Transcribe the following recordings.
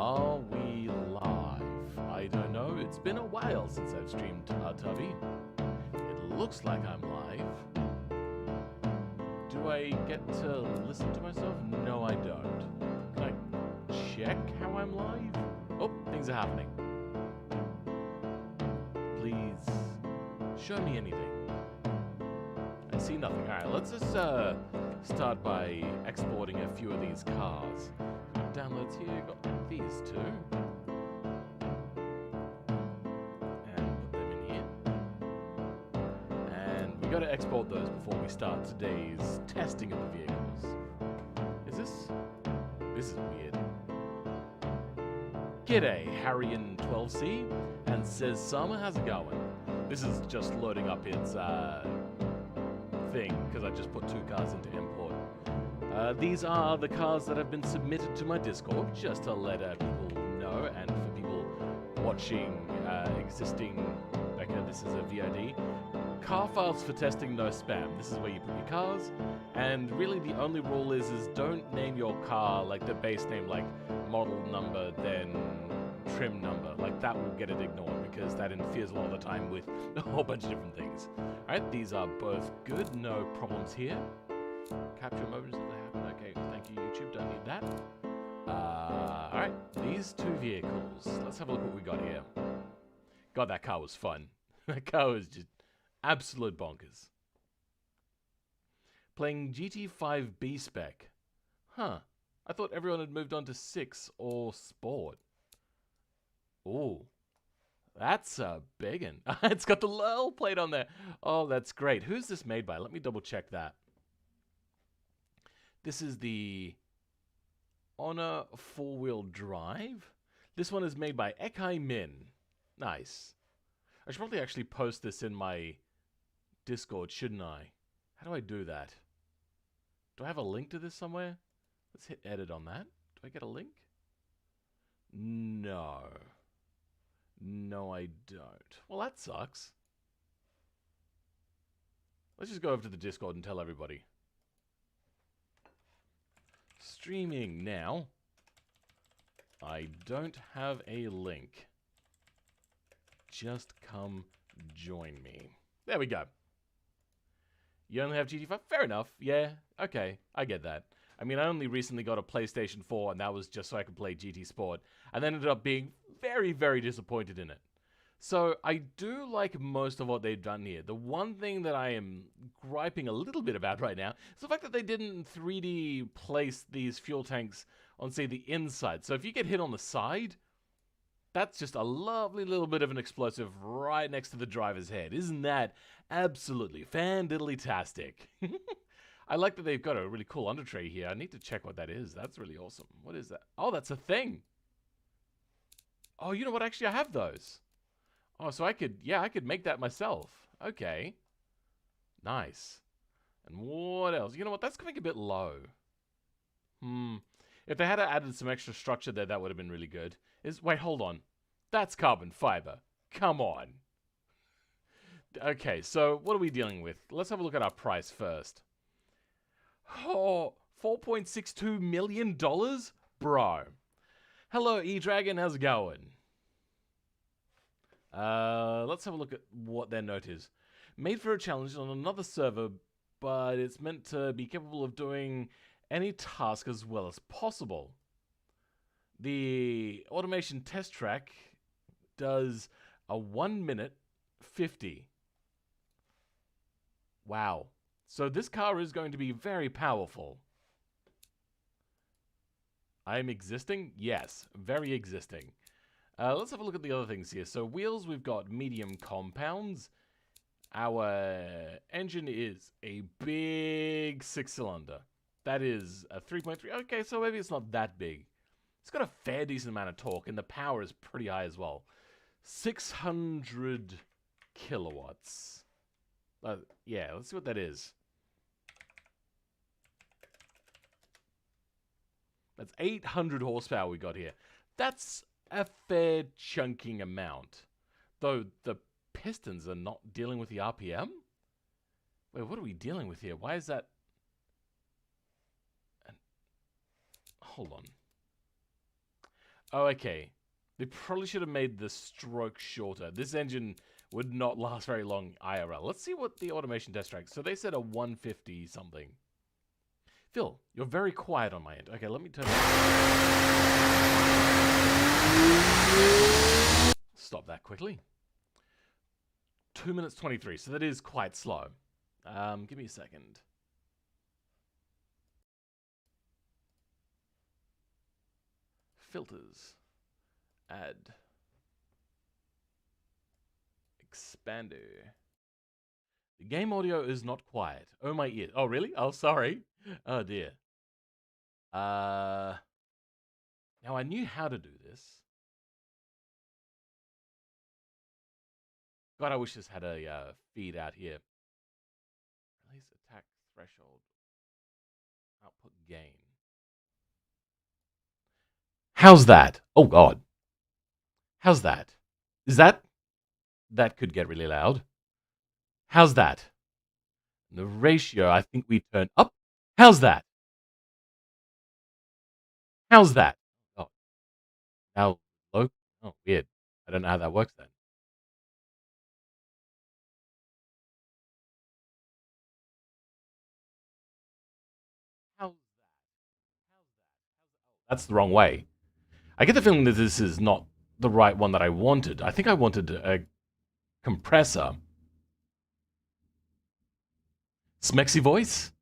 Are we live? I don't know. It's been a while since I've streamed Tubby. It looks like I'm live. Do I get to listen to myself? No, I don't. Can I check how I'm live? Oh, things are happening. Please, show me anything. I see nothing. Alright, let's just start by exporting a few of these cars. Downloads here, got these two. And put them in here. And we gotta export those before we start today's testing of the vehicles. Is this? This is weird. G'day, Harrian12C, and says Summer, how's it going? This is just loading up its thing, because I just put two cars into import. These are the cars that have been submitted to my Discord, just to let people know, and for people watching existing, like this is a VOD. Car files for testing, no spam. This is where you put your cars, and really the only rule is don't name your car like the base name, like model number, then trim number. Like that will get it ignored, because that interferes a lot of the time with a whole bunch of different things. Alright, these are both good, no problems here. Capture moments as they happen. Okay, thank you, YouTube. Don't need that. Alright, these two vehicles. Let's have a look what we got here. God, that car was fun. That car was just absolute bonkers. Playing GT5 B-Spec. Huh. I thought everyone had moved on to 6 or Sport. Ooh. That's a big one. It's got the LOL plate on there. Oh, that's great. Who's this made by? Let me double check that. This is the Honor 4-wheel drive. This one is made by Ekai Min. Nice. I should probably actually post this in my Discord, shouldn't I? How do I do that? Do I have a link to this somewhere? Let's hit edit on that. Do I get a link? No. No, I don't. Well, that sucks. Let's just go over to the Discord and tell everybody. Streaming now. I don't have a link. Just come join me. There we go. You only have GT5? Fair enough. Yeah, okay. I get that. I mean, I only recently got a PlayStation 4, and that was just so I could play GT Sport, and then ended up being very, very disappointed in it. So, I do like most of what they've done here. The one thing that I am griping a little bit about right now is the fact that they didn't 3D place these fuel tanks on, say, the inside. So if you get hit on the side, that's just a lovely little bit of an explosive right next to the driver's head. Isn't that absolutely fan-diddly-tastic? I like that they've got a really cool under tray here. I need to check what that is. That's really awesome. What is that? Oh, that's a thing. Oh, you know what? Actually, I have those. Oh, so I could make that myself. Okay. Nice. And what else? You know what? That's coming a bit low. If they had added some extra structure there, that would have been really good. Wait, hold on. That's carbon fiber. Come on. Okay, so what are we dealing with? Let's have a look at our price first. Oh, $4.62 million? Bro. Hello, E-Dragon. How's it going? Let's have a look at what their note is. Made for a challenge on another server, but it's meant to be capable of doing any task as well as possible. The automation test track does a 1 minute 50. Wow. So this car is going to be very powerful. I'm existing? Yes, very existing. Let's have a look at the other things here. So wheels, we've got medium compounds. Our engine is a big 6-cylinder. That is a 3.3. Okay, so maybe it's not that big. It's got a fair decent amount of torque, and the power is pretty high as well. 600 kilowatts. Yeah, let's see what that is. That's 800 horsepower we got here. That's a fair chunking amount. Though the pistons are not dealing with the RPM? Wait, what are we dealing with here? Why is that? Hold on. Oh, okay. They probably should have made the stroke shorter. This engine would not last very long IRL. Let's see what the automation test track. So they said a 150 something. Phil, you're very quiet on my end. Okay, let me turn. Stop that quickly. 2 minutes 23. So that is quite slow. Give me a second. Filters. Add. Expander. The game audio is not quiet. Oh, my ear. Oh, really? Oh, sorry. Oh, dear. Now, I knew how to do this. God, I wish this had a feed out here. Release attack threshold. Output gain. How's that? Oh, God. How's that? Is that... That could get really loud. How's that? The ratio, I think we turn up. How's that? How's that? Oh, now low. Oh, weird. I don't know how that works then. How's that? That's the wrong way. I get the feeling that this is not the right one that I wanted. I think I wanted a compressor. Smexy voice?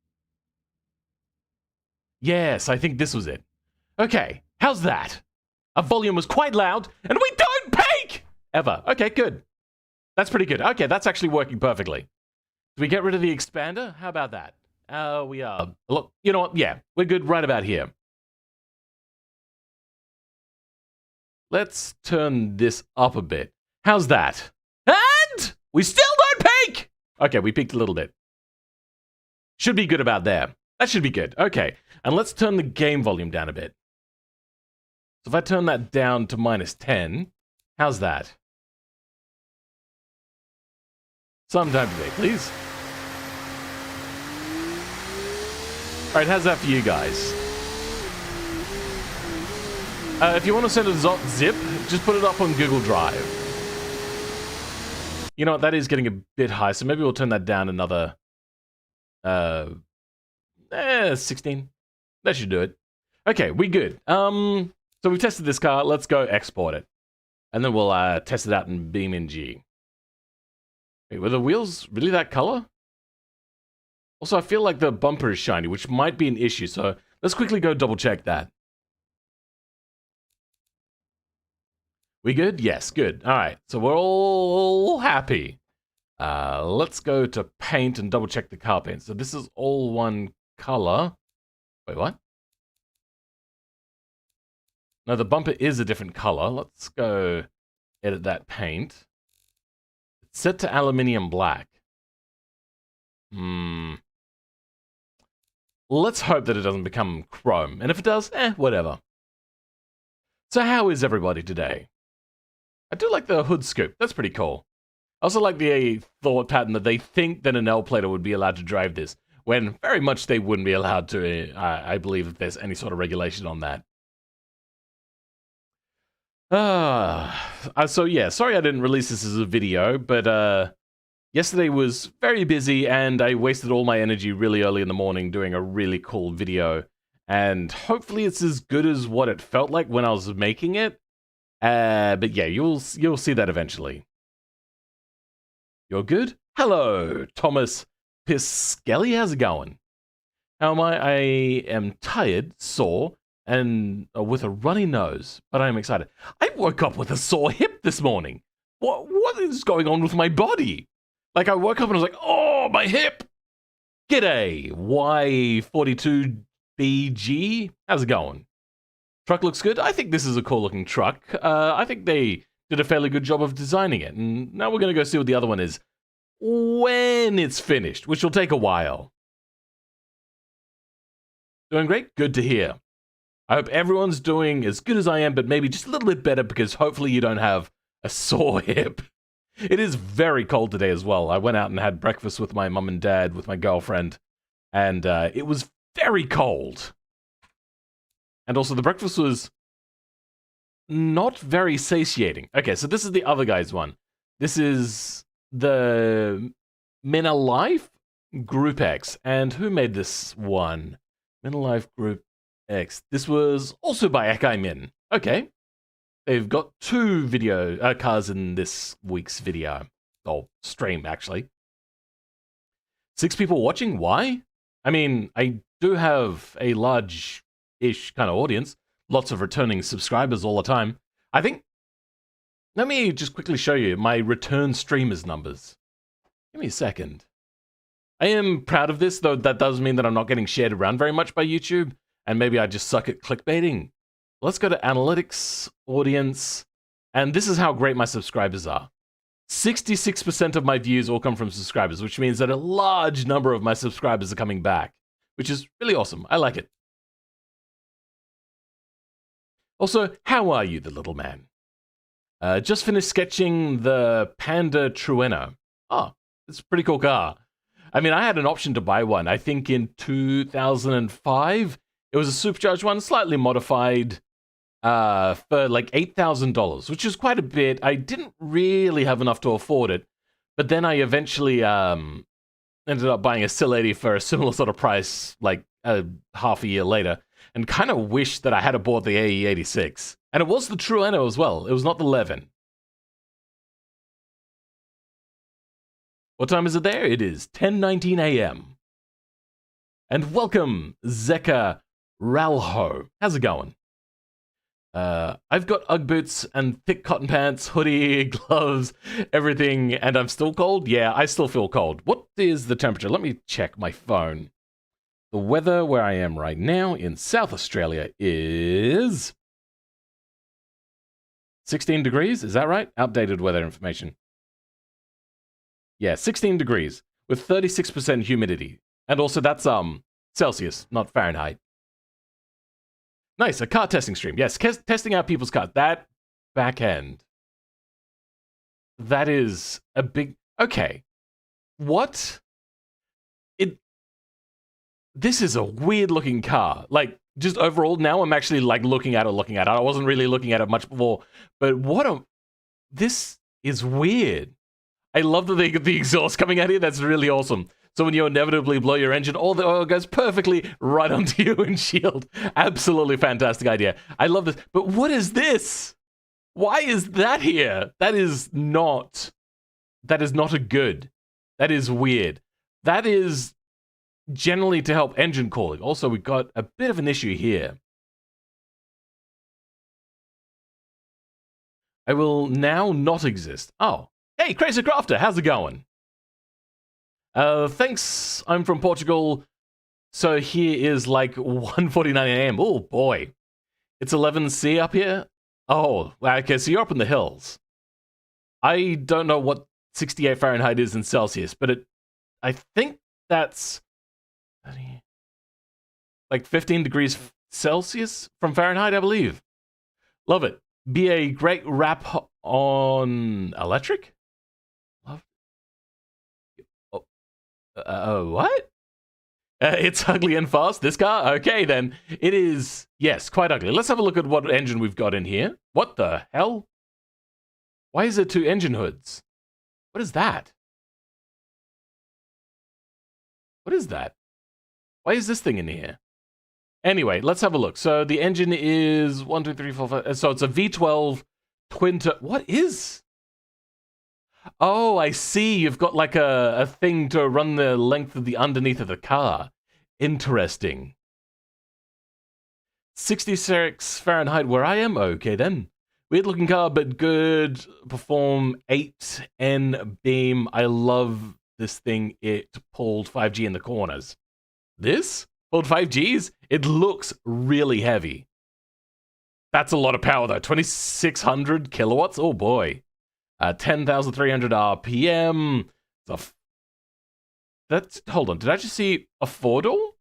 Yes, I think this was it. Okay, how's that? Our volume was quite loud, and we don't peak! Ever. Okay, good. That's pretty good. Okay, that's actually working perfectly. Do we get rid of the expander? How about that? We are. Look, you know what? Yeah, we're good right about here. Let's turn this up a bit. How's that? And we still don't peak! Okay, we peaked a little bit. Should be good about there. That should be good. Okay, and let's turn the game volume down a bit. So if I turn that down to -10, how's that? Some time today, please. All right, how's that for you guys? If you want to send a zip, just put it up on Google Drive. You know what, that is getting a bit high, so maybe we'll turn that down another 16. That should do it. Okay, we good. So we've tested this car. Let's go export it. And then we'll test it out in BeamNG. Wait, were the wheels really that color? Also, I feel like the bumper is shiny, which might be an issue, so let's quickly go double check that. We good? Yes, good. All right, so we're all happy. Let's go to paint and double check the car paint. So this is all one color. Wait, what? No, the bumper is a different color. Let's go edit that paint. It's set to aluminium black. Let's hope that it doesn't become chrome. And if it does, whatever. So how is everybody today? I do like the hood scoop. That's pretty cool. I also like the thought pattern that they think that an L-plater would be allowed to drive this, when very much they wouldn't be allowed to, I believe, if there's any sort of regulation on that. So yeah, sorry I didn't release this as a video, but yesterday was very busy and I wasted all my energy really early in the morning doing a really cool video. And hopefully it's as good as what it felt like when I was making it. But yeah, you'll see that eventually. You're good? Hello, Thomas Piskelly. How's it going? How am I? I am tired, sore, and with a runny nose, but I am excited. I woke up with a sore hip this morning. What is going on with my body? Like, I woke up and I was like, oh, my hip! G'day, Y42BG. How's it going? Truck looks good. I think this is a cool-looking truck. I think they did a fairly good job of designing it. And now we're going to go see what the other one is when it's finished, which will take a while. Doing great? Good to hear. I hope everyone's doing as good as I am, but maybe just a little bit better because hopefully you don't have a sore hip. It is very cold today as well. I went out and had breakfast with my mum and dad, with my girlfriend, and it was very cold. And also the breakfast was not very satiating. Okay, so this is the other guy's one. This is the Men Alive Group X. And who made this one? Men Alive Group X. This was also by Akai Min. Okay. They've got 2 video cars in this week's video. Or stream, actually. 6 people watching? Why? I mean, I do have a large-ish kind of audience. Lots of returning subscribers all the time. I think... Let me just quickly show you my return streamers numbers. Give me a second. I am proud of this, though that does mean that I'm not getting shared around very much by YouTube, and maybe I just suck at clickbaiting. Let's go to Analytics, Audience, and this is how great my subscribers are. 66% of my views all come from subscribers, which means that a large number of my subscribers are coming back, which is really awesome. I like it. Also, how are you, the little man? Just finished sketching the Panda Trueno. Oh, it's a pretty cool car. I mean, I had an option to buy one. I think in 2005, it was a supercharged one, slightly modified, for like $8,000, which is quite a bit. I didn't really have enough to afford it, but then I eventually ended up buying a Still 80 for a similar sort of price, like half a year later, and kind of wished that I had bought the AE86. And it was the Trueno as well. It was not the Levin. What time is it there? It is 10:19 a.m. And welcome, Zeka Ralho. How's it going? I've got Ugg boots and thick cotton pants, hoodie, gloves, everything, and I'm still cold? Yeah, I still feel cold. What is the temperature? Let me check my phone. The weather where I am right now in South Australia is 16 degrees. Is that right? Outdated weather information. Yeah, 16 degrees with 36% humidity. And also that's Celsius, not Fahrenheit. Nice, a car testing stream. Yes, testing out people's cars. That back end. That is a big... Okay. What? This is a weird looking car. Like, just overall, now I'm actually like looking at it. I wasn't really looking at it much before. But this is weird. I love that they get the exhaust coming out here. That's really awesome. So when you inevitably blow your engine, all the oil goes perfectly right onto your windshield. Absolutely fantastic idea. I love this. But what is this? Why is that here? That is not a good. That is weird. That is generally to help engine cooling. Also, we've got a bit of an issue here. I will now not exist. Oh, hey, Crazy Crafter, how's it going? Thanks, I'm from Portugal. So here is like 1:49 a.m. Oh boy. It's 11C up here? Oh, okay, so you're up in the hills. I don't know what 68 Fahrenheit is in Celsius, but I think that's like 15 degrees Celsius from Fahrenheit, I believe. Love it. Be a great rap on electric? What? It's ugly and fast, this car? Okay, then. It is, yes, quite ugly. Let's have a look at what engine we've got in here. What the hell? Why is there 2 engine hoods? What is that? What is that? Why is this thing in here? Anyway, let's have a look. So the engine is 1, 2, 3, 4, 5. So it's a V12 twin. What is? Oh, I see. You've got like a thing to run the length of the underneath of the car. Interesting. 66 Fahrenheit where I am? Okay, then. Weird looking car, but good. Perform 8N beam. I love this thing. It pulled 5G in the corners. This? Pulled 5Gs? It looks really heavy. That's a lot of power, though. 2,600 kilowatts? Oh, boy. 10,300 RPM. Hold on, did I just see a 4-door?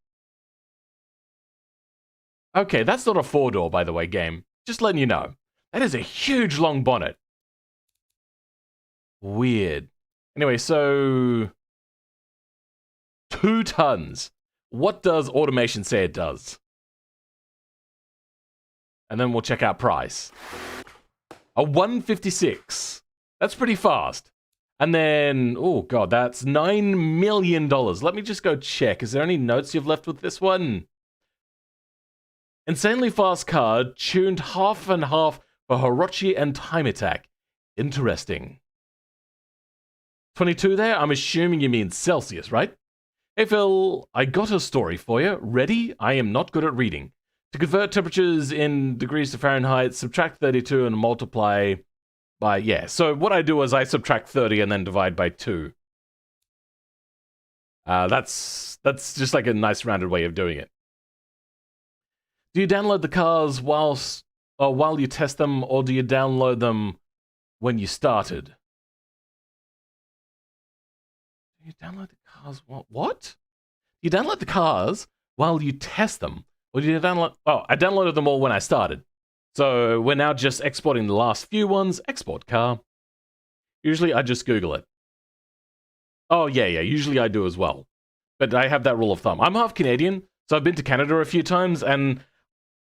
Okay, that's not a 4-door, by the way, game. Just letting you know. That is a huge long bonnet. Weird. Anyway, so 2 tons. What does automation say it does? And then we'll check out price. A 156. That's pretty fast. And then, oh god, that's $9 million. Let me just go check. Is there any notes you've left with this one? Insanely fast card, tuned half and half for Hirochi and Time Attack. Interesting. 22 there? I'm assuming you mean Celsius, right? Hey Phil, I got a story for you. Ready? I am not good at reading. To convert temperatures in degrees to Fahrenheit, subtract 32 and multiply by, yeah. So what I do is I subtract 30 and then divide by 2. That's just like a nice rounded way of doing it. Do you download the cars while you test them, or do you download them when you started? Do you download the cars? What? You download the cars while you test them, or do you download? Oh, I downloaded them all when I started. So we're now just exporting the last few ones. Export car. Usually I just Google it. Oh yeah. Usually I do as well, but I have that rule of thumb. I'm half Canadian, so I've been to Canada a few times, and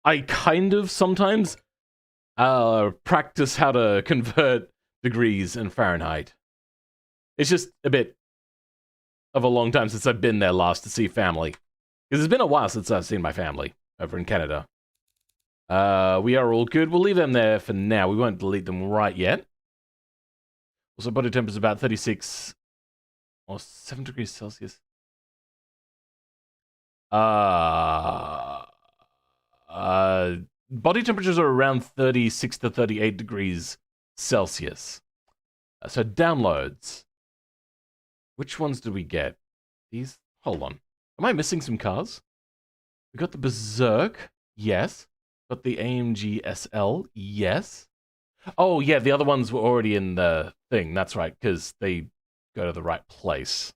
I kind of sometimes practice how to convert degrees in Fahrenheit. It's just a bit of a long time since I've been there last to see family. Because it's been a while since I've seen my family over in Canada. We are all good. We'll leave them there for now. We won't delete them right yet. Also, body temp is about 36 or 7 degrees Celsius. Body temperatures are around 36 to 38 degrees Celsius. So downloads. Which ones did we get? These? Hold on. Am I missing some cars? We got the Berserk. Yes. Got the AMG SL. Yes. Oh, yeah, the other ones were already in the thing. That's right, because they go to the right place.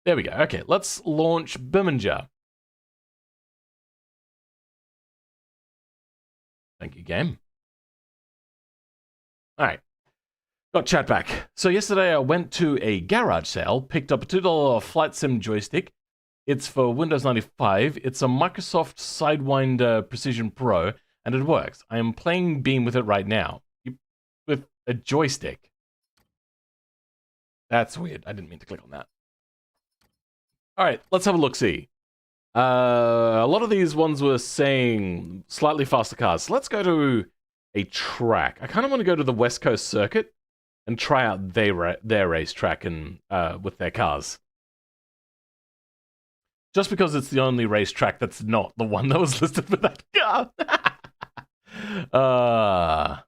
There we go. Okay, let's launch Birminger. Thank you, game. All right. Got chat back. So yesterday I went to a garage sale, picked up a $2 Flight Sim joystick. It's for Windows 95. It's a Microsoft Sidewinder Precision Pro, and it works. I am playing Beam with it right now. With a joystick. That's weird. I didn't mean to click on that. All right, let's have a look-see. A lot of these ones were saying slightly faster cars. So let's go to a track. I kind of want to go to the West Coast Circuit and try out their racetrack and with their cars. Just because it's the only racetrack that's not the one that was listed for that car.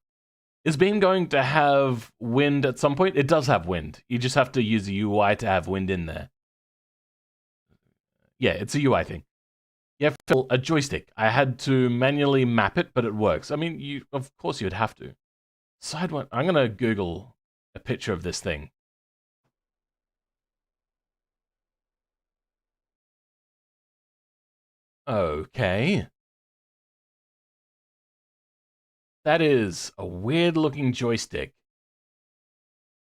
Is Beam going to have wind at some point? It does have wind. You just have to use a UI to have wind in there. Yeah, it's a UI thing. You have to a joystick. I had to manually map it, but it works. I mean, of course you'd have to. Sidewinder. I'm going to Google a picture of this thing. Okay. That is a weird looking joystick.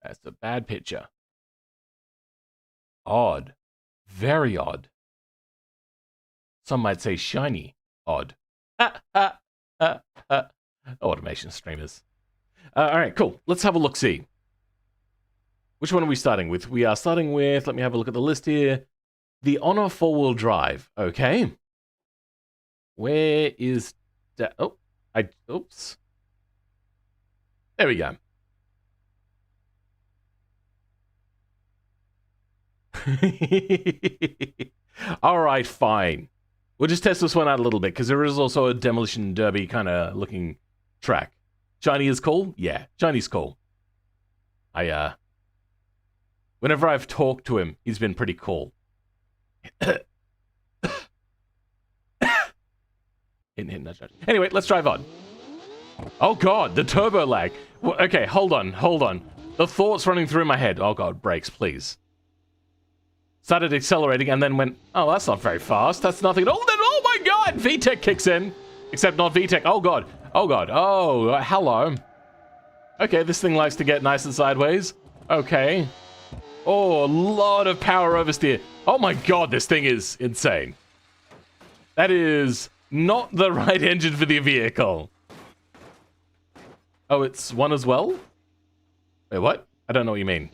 That's a bad picture. Odd. Very odd. Some might say shiny. Odd. Automation streamers. Alright, cool. Let's have a look-see. Which one are we starting with? We are starting with, let me have a look at the list here. The Honor 4-wheel drive. Okay. Where is that? Oh, oops. There we go. Alright, fine. We'll just test this one out a little bit, because there is also a Demolition Derby kind of looking track. Shiny is cool? Yeah, Shiny's cool. Whenever I've talked to him, he's been pretty cool. Anyway, let's drive on. Oh god, the turbo lag. Okay, hold on. The thoughts running through my head. Oh god, brakes, please. Started accelerating and then went, oh, that's not very fast. That's nothing. Oh my god, VTEC kicks in. Except not VTEC. Oh god. Oh, hello. Okay, this thing likes to get nice and sideways. Okay. Oh, a lot of power oversteer. Oh my god, this thing is insane. That is not the right engine for the vehicle. Oh, it's one as well? Wait, what? I don't know what you mean.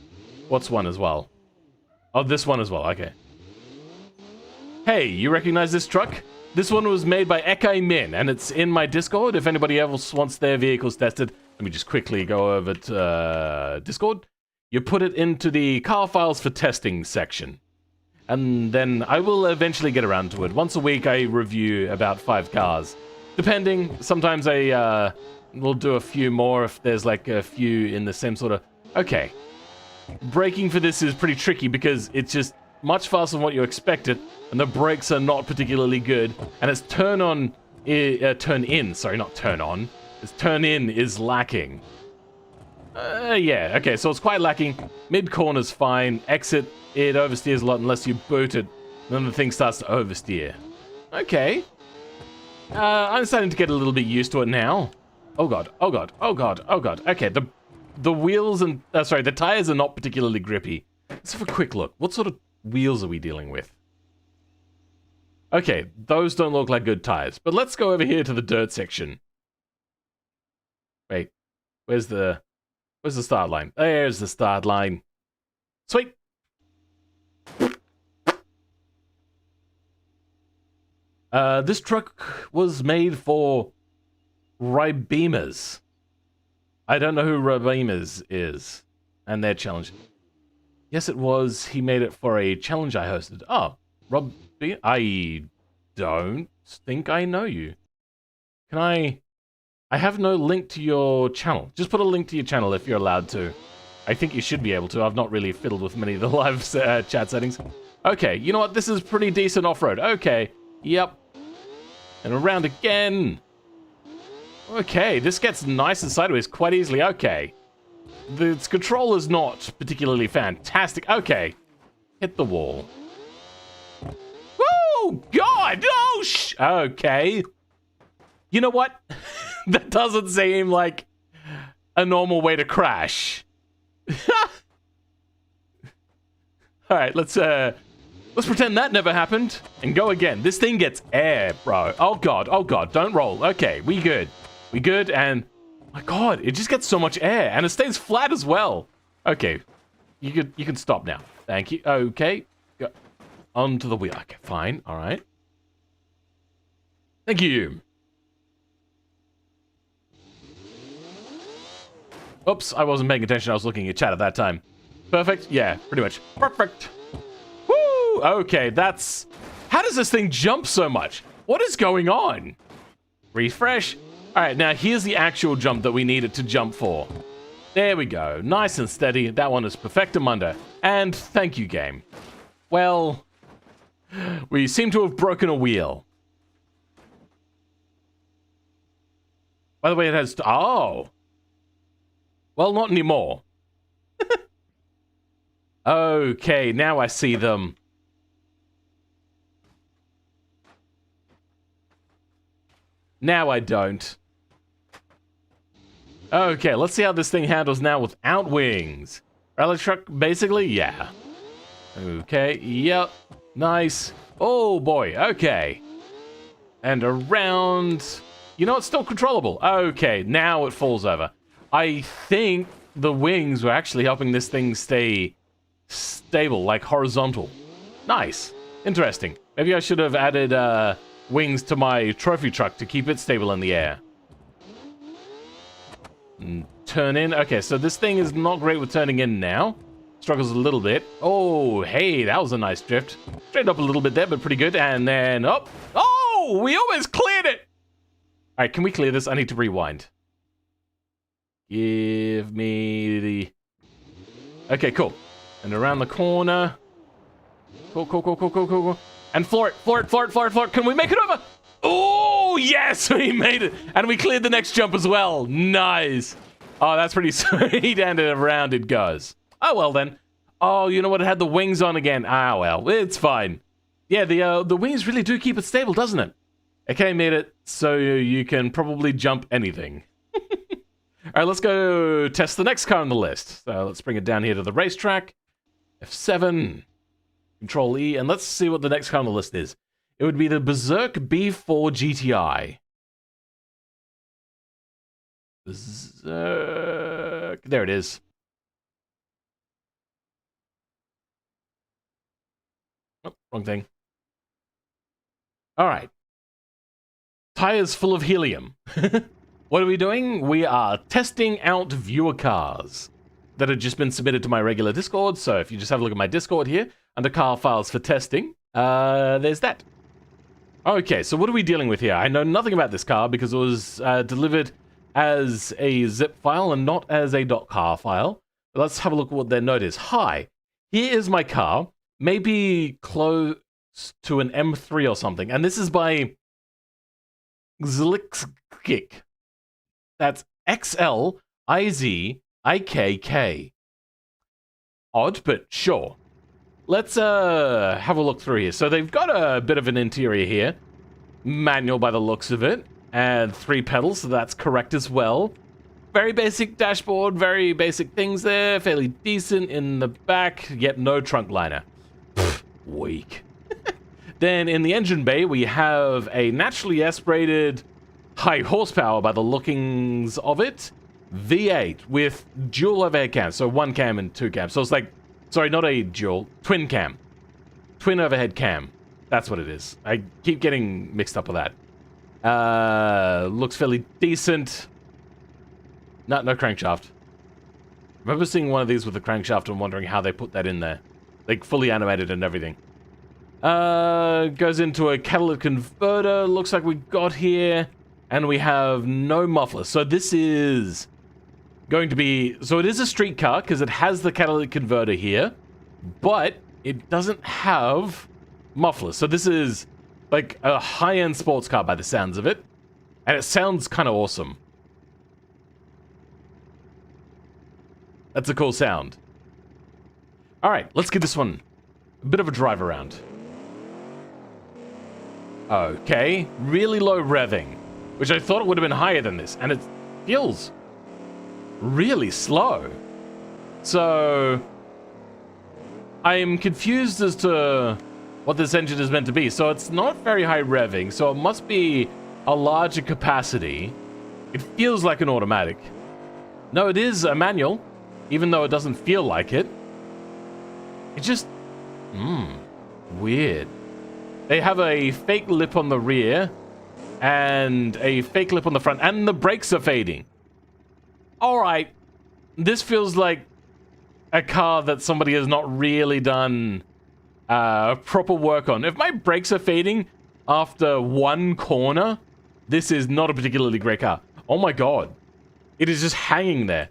What's one as well? Oh, this one as well. Okay. Hey, you recognize this truck? This one was made by Ekai Min, and it's in my Discord. If anybody else wants their vehicles tested, let me just quickly go over to Discord. You put it into the car files for testing section. And then I will eventually get around to it. Once a week, I review about 5 cars. Depending, sometimes I will do a few more if there's like a few in the same sort of... Okay. Braking for this is pretty tricky because it's just much faster than what you expected, and the brakes are not particularly good, and its turn in, sorry, not turn on. Its turn in is lacking. Yeah, okay, so it's quite lacking. Mid-corner's fine. Exit, it oversteers a lot unless you boot it. Then the thing starts to oversteer. Okay. I'm starting to get a little bit used to it now. Oh god, oh god, oh god, oh god. Okay, the wheels and... sorry, the tires are not particularly grippy. Let's have a quick look. What sort of wheels are we dealing with? Okay, those don't look like good tires. But let's go over here to the dirt section. Wait, where's the start line? There's the start line. Sweet. This truck was made for Rybeamers. I don't know who Rybeamers is. And their challenge. Yes, it was. He made it for a challenge I hosted. Oh, Rob... I don't think I know you. Can I have no link to your channel. Just put a link to your channel if you're allowed to. I think you should be able to. I've not really fiddled with many of the live chat settings. Okay, you know what? This is pretty decent off-road. Okay, yep. And around again. Okay, this gets nice and sideways quite easily. Okay. Its control is not particularly fantastic. Okay. Hit the wall. Oh, God! Oh, okay. You know what? That doesn't seem like a normal way to crash. Alright, let's pretend that never happened and go again. This thing gets air, bro. Oh, God, don't roll. Okay, we good. We good, and... My God, it just gets so much air, and it stays flat as well. Okay, you can stop now. Thank you. Okay. Go. Onto the wheel. Okay, fine. All right. Thank you. Oops, I wasn't paying attention. I was looking at chat at that time. Perfect? Yeah, pretty much. Perfect. Woo! Okay, that's... How does this thing jump so much? What is going on? Refresh. All right, now here's the actual jump that we needed to jump for. There we go. Nice and steady. That one is perfectamundo. And thank you, game. Well... We seem to have broken a wheel. By the way, it has... Oh! Well, not anymore. Okay, now I see them. Now I don't. Okay, let's see how this thing handles now without wings. Rally truck, basically? Yeah. Okay, yep. Nice. Oh, boy, okay. And around... You know, it's still controllable. Okay, now it falls over. I think the wings were actually helping this thing stay stable, like horizontal. Nice. Interesting. Maybe I should have added wings to my trophy truck to keep it stable in the air. Turn in. Okay, so this thing is not great with turning in now. Struggles a little bit. Oh, hey, that was a nice drift. Straight up a little bit there, but pretty good. And then up. Oh, we almost cleared it. All right, can we clear this? I need to rewind. Give me the... Okay, cool. And around the corner. Cool. And floor it. Can we make it over? Oh, yes, we made it. And we cleared the next jump as well. Nice. Oh, that's pretty sweet. And around it goes. Oh, well then. Oh, you know what? It had the wings on again. Ah, well, it's fine. Yeah, the wings really do keep it stable, doesn't it? Okay, made it so you can probably jump anything. All right, let's go test the next car on the list. So let's bring it down here to the racetrack. F7. Control E, and let's see what the next car on the list is. It would be the Berserk B4 GTI. Berserk. There it is. Oh, wrong thing. All right. Tires full of helium. What are we doing? We are testing out viewer cars that have just been submitted to my regular Discord. So if you just have a look at my Discord here, under car files for testing, there's that. Okay, so what are we dealing with here? I know nothing about this car because it was delivered as a zip file and not as a .car file. But let's have a look at what their note is. Hi, here is my car, maybe close to an M3 or something. And this is by Xlikik. That's XLIZIKK. Odd, but sure. Let's have a look through here. So they've got a bit of an interior here. Manual by the looks of it. And 3 pedals, so that's correct as well. Very basic dashboard, very basic things there. Fairly decent in the back, yet no trunk liner. Pfft, weak. Then in the engine bay, we have a naturally aspirated high horsepower by the lookings of it. V8 with dual overhead cams, so 1 cam and 2 cams. So it's like, sorry, not a dual, twin cam. Twin overhead cam. That's what it is. I keep getting mixed up with that. Looks fairly decent. No crankshaft. I remember seeing one of these with a crankshaft and wondering how they put that in there. Like, fully animated and everything. Goes into a catalytic converter, looks like we got here. And we have no muffler. So this is going to be... So it is a street car because it has the catalytic converter here. But it doesn't have mufflers. So this is like a high-end sports car by the sounds of it. And it sounds kind of awesome. That's a cool sound. Alright, let's give this one a bit of a drive around. Okay, really low revving. Which I thought it would have been higher than this, and it feels really slow. So I'm confused as to what this engine is meant to be. So it's not very high revving, so it must be a larger capacity. It feels like an automatic. No, it is a manual, even though it doesn't feel like it. It just... weird. They have a fake lip on the rear, and a fake lip on the front, and the brakes are fading. Alright, this feels like a car that somebody has not really done proper work on. If my brakes are fading after 1 corner, this is not a particularly great car. Oh my god. It is just hanging there.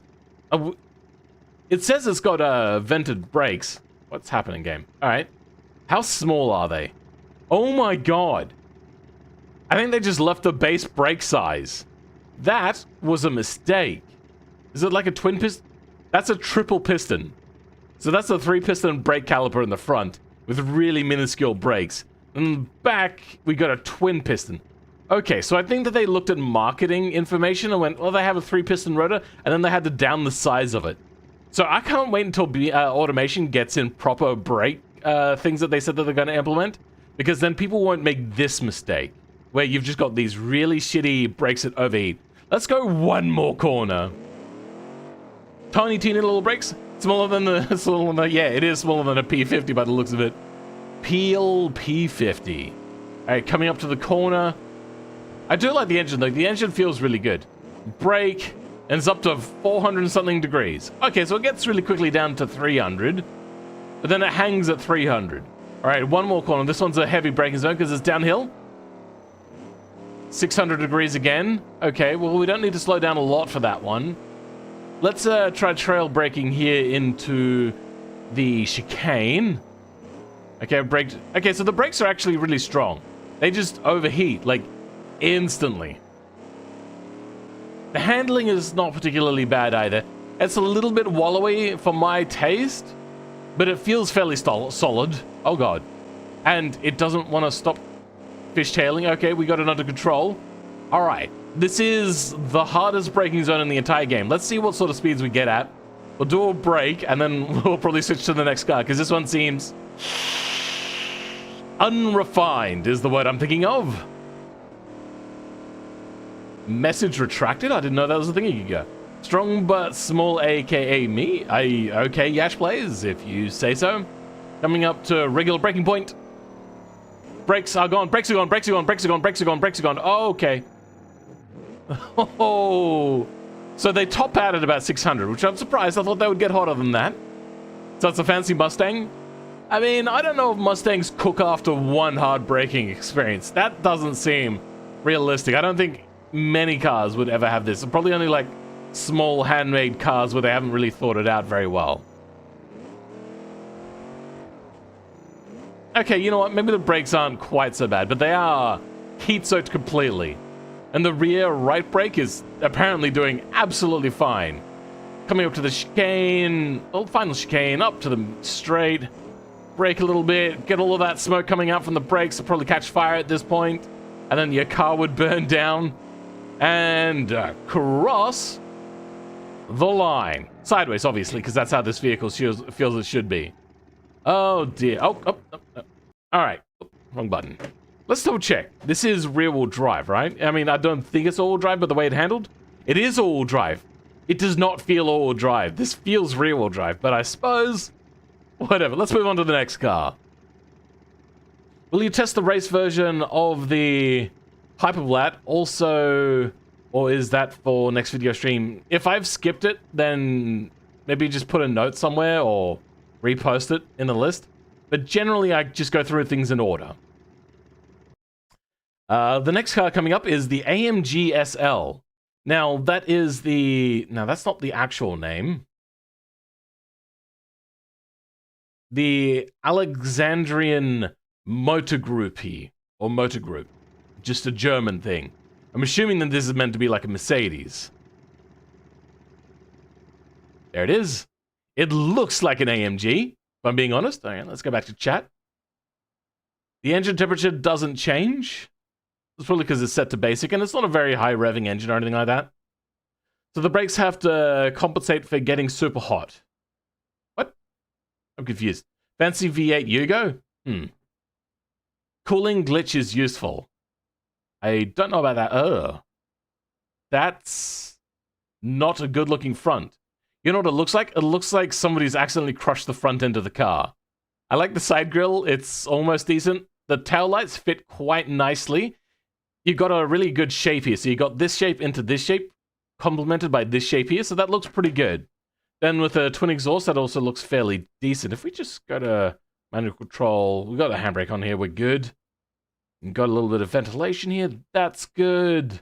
It says it's got vented brakes. What's happening, game? Alright. How small are they? Oh my god. I think they just left the base brake size. That was a mistake. Is it like a twin piston? That's a triple piston. So that's a 3-piston brake caliper in the front with really minuscule brakes. And back, we got a twin piston. Okay, so I think that they looked at marketing information and went, well, they have a 3-piston rotor, and then they had to down the size of it. So I can't wait until automation gets in proper brake things that they said that they're going to implement, because then people won't make this mistake, where you've just got these really shitty brakes that overheat. Let's go 1 more corner. Tiny, teeny little brakes. Smaller than the... yeah, it is smaller than a P50 by the looks of it. Peel P50. Alright, coming up to the corner. I do like the engine, though. The engine feels really good. Brake, and it's up to 400 and something degrees. Okay, so it gets really quickly down to 300. But then it hangs at 300. Alright, 1 more corner. This one's a heavy braking zone because it's downhill. 600 degrees again. Okay, well, we don't need to slow down a lot for that one. Let's try trail braking here into the chicane. Okay, braked. Okay, so the brakes are actually really strong. They just overheat, like, instantly. The handling is not particularly bad either. It's a little bit wallowy for my taste, but it feels fairly solid. Oh god. And it doesn't want to stop fishtailing. Okay, we got it under control. Alright. This is the hardest braking zone in the entire game. Let's see what sort of speeds we get at. We'll do a break, and then we'll probably switch to the next car, because this one seems... unrefined is the word I'm thinking of. Message retracted? I didn't know that was a thing you could go. Strong but small, aka me. Okay, Yash plays, if you say so. Coming up to regular breaking point. Brakes are gone, brakes are gone, brakes are gone, brakes are gone, brakes are gone, brakes are gone. Oh, okay. Oh. So they top out at about 600, which I'm surprised. I thought they would get hotter than that. So it's a fancy Mustang. I mean, I don't know if Mustangs cook after one hard braking experience. That doesn't seem realistic. I don't think many cars would ever have this. Probably only like small handmade cars where they haven't really thought it out very well. Okay, you know what? Maybe the brakes aren't quite so bad, but they are heat-soaked completely. And the rear right brake is apparently doing absolutely fine. Coming up to the chicane, well, final chicane, up to the straight. Brake a little bit, get all of that smoke coming out from the brakes. It'll probably catch fire at this point, and then your car would burn down. And cross the line. Sideways, obviously, because that's how this vehicle feels it should be. Oh, dear. Oh. All right. Oh, wrong button. Let's double check. This is rear-wheel drive, right? I mean, I don't think it's all-wheel drive, but the way it handled, it is all-wheel drive. It does not feel all-wheel drive. This feels rear-wheel drive, but I suppose... Whatever. Let's move on to the next car. Will you test the race version of the Hyperblat also... Or is that for next video stream? If I've skipped it, then maybe just put a note somewhere or repost it in the list. But generally, I just go through things in order. The next car coming up is the AMG SL. Now, that is the... Now, that's not the actual name. The Alexandrian Motor Groupie, or Motor Group. Just a German thing. I'm assuming that this is meant to be like a Mercedes. There it is. It looks like an AMG, if I'm being honest. All right, let's go back to chat. The engine temperature doesn't change. It's probably because it's set to basic, and it's not a very high revving engine or anything like that. So the brakes have to compensate for getting super hot. What? I'm confused. Fancy V8 Yugo? Cooling glitch is useful. I don't know about that. That's not a good looking front. You know what it looks like? It looks like somebody's accidentally crushed the front end of the car. I like the side grille. It's almost decent. The taillights fit quite nicely. You've got a really good shape here. So you got this shape into this shape, complemented by this shape here. So that looks pretty good. Then with a twin exhaust, that also looks fairly decent. If we just go to manual control, we've got the handbrake on here. We're good. We've got a little bit of ventilation here. That's good.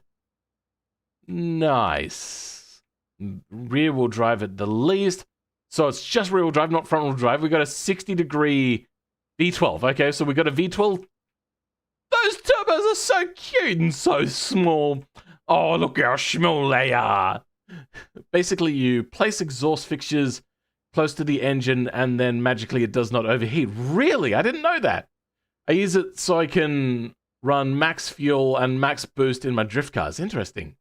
Nice. Rear wheel drive at the least. So it's just rear wheel drive, not front wheel drive. We've got a 60-degree V12. Okay, so we've got a V12. Those turbos are so cute and so small. Oh, look how small they are. Basically, you place exhaust fixtures close to the engine and then magically it does not overheat. Really? I didn't know that. I use it so I can run max fuel and max boost in my drift cars. Interesting.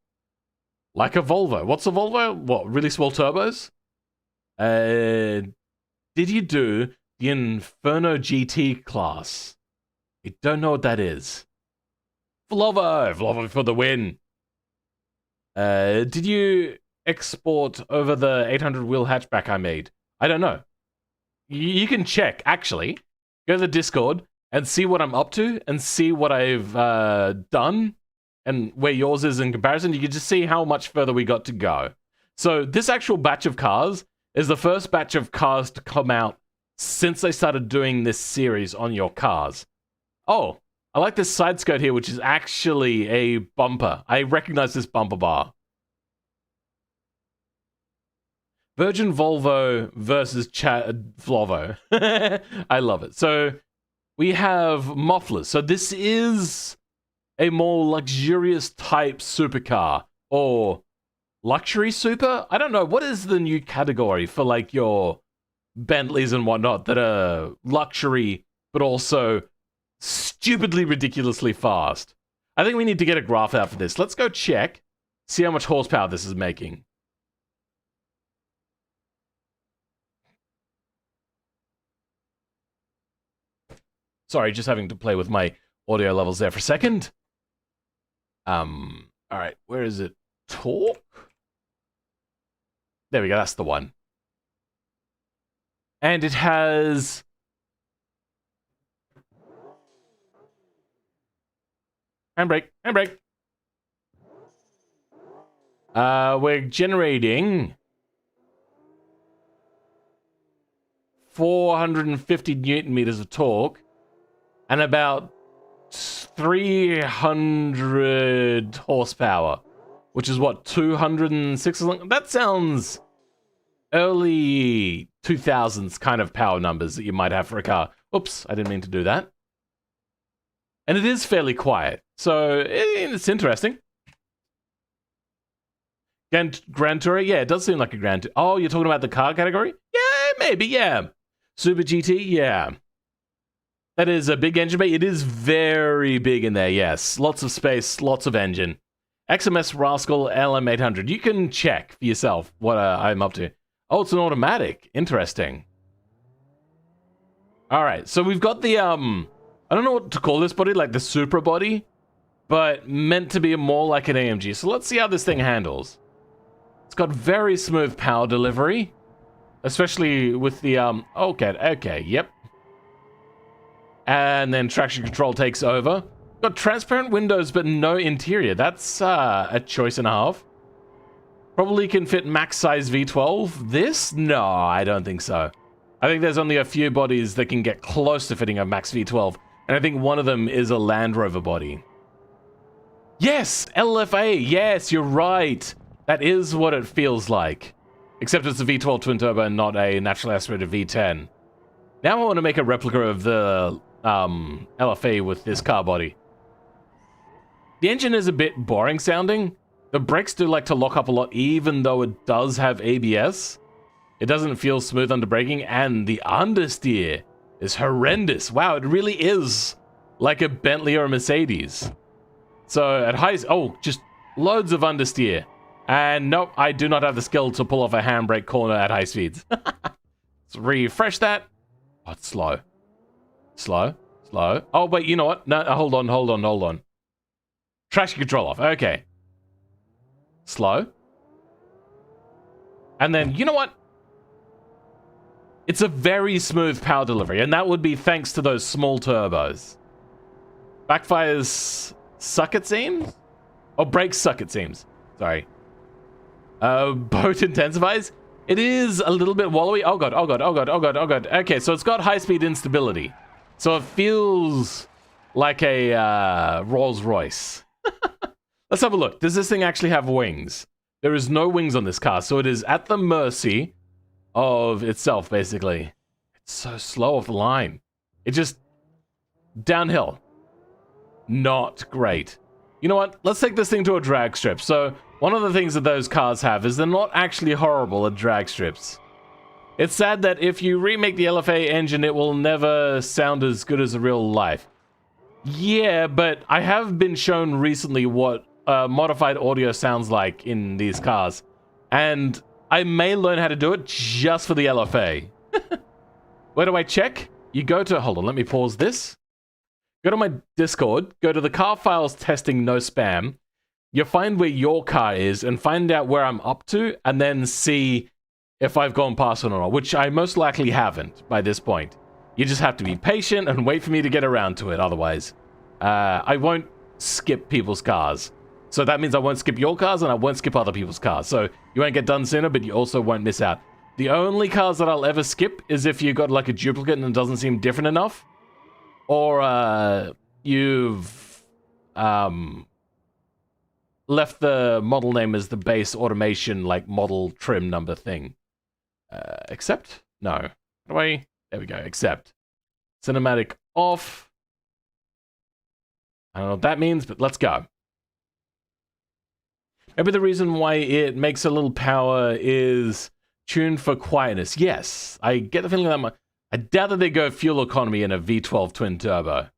Like a Volvo. What's a Volvo? What, really small turbos? Did you do the Inferno GT class? I don't know what that is. Volvo for the win. Did you export over the 800 wheel hatchback I made? I don't know. You can check, actually. Go to the Discord and see what I'm up to and see what I've done and where yours is in comparison. You can just see how much further we got to go. So this actual batch of cars is the first batch of cars to come out since they started doing this series on your cars. Oh, I like this side skirt here, which is actually a bumper. I recognize this bumper bar. Virgin Volvo versus Volvo. I love it. So we have mufflers. So this is a more luxurious type supercar or luxury super. I don't know. What is the new category for like your Bentleys and whatnot that are luxury, but also stupidly, ridiculously fast? I think we need to get a graph out for this. Let's go check, see how much horsepower this is making. Sorry, just having to play with my audio levels there for a second. All right, where is it? Torque? There we go, that's the one. And it has... Handbrake, handbrake. We're generating 450 Newton meters of torque and about 300 horsepower, which is what, 206 or something? That sounds early 2000s kind of power numbers that you might have for a car. Oops, I didn't mean to do that. And it is fairly quiet, so it's interesting. Grand Tourer? Yeah, it does seem like a Grand Tourer. Oh, you're talking about the car category? Yeah, maybe, yeah. Super GT? Yeah. That is a big engine bay. It is very big in there, yes. Lots of space, lots of engine. XMS Rascal LM800. You can check for yourself what I'm up to. Oh, it's an automatic. Interesting. All right, so we've got the, I don't know what to call this body, like the Supra body, but meant to be more like an AMG. So let's see how this thing handles. It's got very smooth power delivery, especially with the, okay, yep. And then traction control takes over. Got transparent windows, but no interior. That's a choice and a half. Probably can fit max size V12. This? No, I don't think so. I think there's only a few bodies that can get close to fitting a max V12. And I think one of them is a Land Rover body. Yes, LFA. Yes, you're right. That is what it feels like. Except it's a V12 twin turbo and not a naturally aspirated V10. Now I want to make a replica of the LFA with this car body. The engine is a bit boring sounding. The brakes do like to lock up a lot, even though it does have ABS. It doesn't feel smooth under braking, and the understeer is horrendous. Wow, it really is like a Bentley or a Mercedes. So at high... Oh, just loads of understeer. And nope, I do not have the skill to pull off a handbrake corner at high speeds. Let's refresh that. Oh, it's slow. Slow. Slow. Oh, wait, you know what? No, hold on. Traction control off. Okay. Slow. And then, you know what? It's a very smooth power delivery, and that would be thanks to those small turbos. Backfires suck, it seems? Or brakes suck, it seems. Sorry. Boat intensifies? It is a little bit wallowy. Oh god. Okay, so it's got high-speed instability. So it feels like a Rolls Royce. Let's have a look. Does this thing actually have wings? There is no wings on this car, so it is at the mercy of itself, basically. It's so slow off the line. It just... downhill. Not great. You know what? Let's take this thing to a drag strip. So, one of the things that those cars have is they're not actually horrible at drag strips. It's sad that if you remake the LFA engine, it will never sound as good as a real life. Yeah, but I have been shown recently what modified audio sounds like in these cars. And I may learn how to do it just for the LFA. Where do I check? You go to... Hold on, let me pause this. Go to my Discord, go to the car files testing no spam. You find where your car is and find out where I'm up to, and then see if I've gone past it or not, which I most likely haven't by this point. You just have to be patient and wait for me to get around to it, otherwise. I won't skip people's cars. So that means I won't skip your cars and I won't skip other people's cars. So you won't get done sooner, but you also won't miss out. The only cars that I'll ever skip is if you got like a duplicate and it doesn't seem different enough. Or you've left the model name as the base automation, like model trim number thing. Accept? No. How do I... There we go, accept. Cinematic off. I don't know what that means, but let's go. Maybe the reason why it makes a little power is tuned for quietness. Yes, I get the feeling that I doubt that they go fuel economy in a V12 twin turbo. Are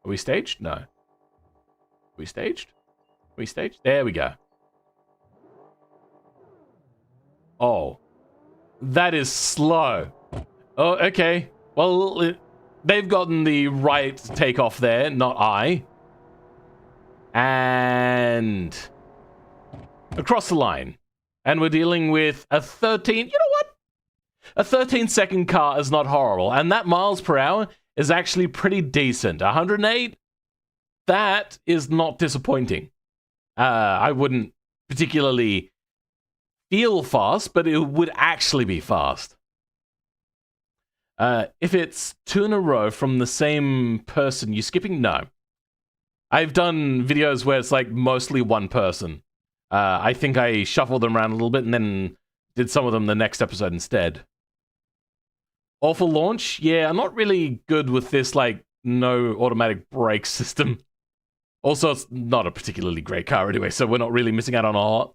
we staged? No. Are we staged? Are we staged? There we go. Oh. That is slow. Oh, okay. Well, They've gotten the right takeoff there, not I. And across the line. And we're dealing with a 13... You know what? A 13-second car is not horrible. And that miles per hour is actually pretty decent. 108? That is not disappointing. I wouldn't particularly feel fast, but it would actually be fast. If it's 2 in a row from the same person, you skipping? No. I've done videos where it's like mostly one person. I think I shuffled them around a little bit and then did some of them the next episode instead. Awful launch? Yeah, I'm not really good with this, like, no automatic brake system. Also, it's not a particularly great car anyway, so we're not really missing out on a lot.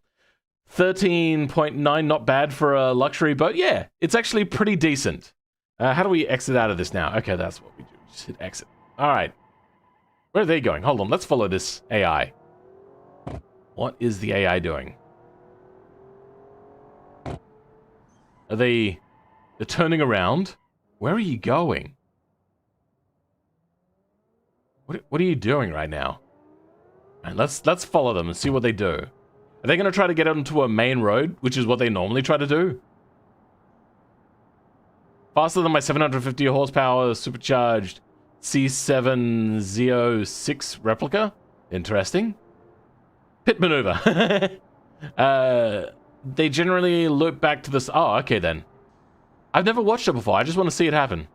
13.9, not bad for a luxury boat. Yeah, it's actually pretty decent. How do we exit out of this now? Okay, that's what we do. Just hit exit. All right. Where are they going? Hold on, let's follow this AI. What is the AI doing? Are they're turning around? Where are you going? What are you doing right now? And let's follow them and see what they do. Are they going to try to get onto a main road, which is what they normally try to do? Faster than my 750 horsepower supercharged C7Z06 replica? Interesting. Pit maneuver. They generally loop back to this... Oh, okay then. I've never watched it before. I just want to see it happen.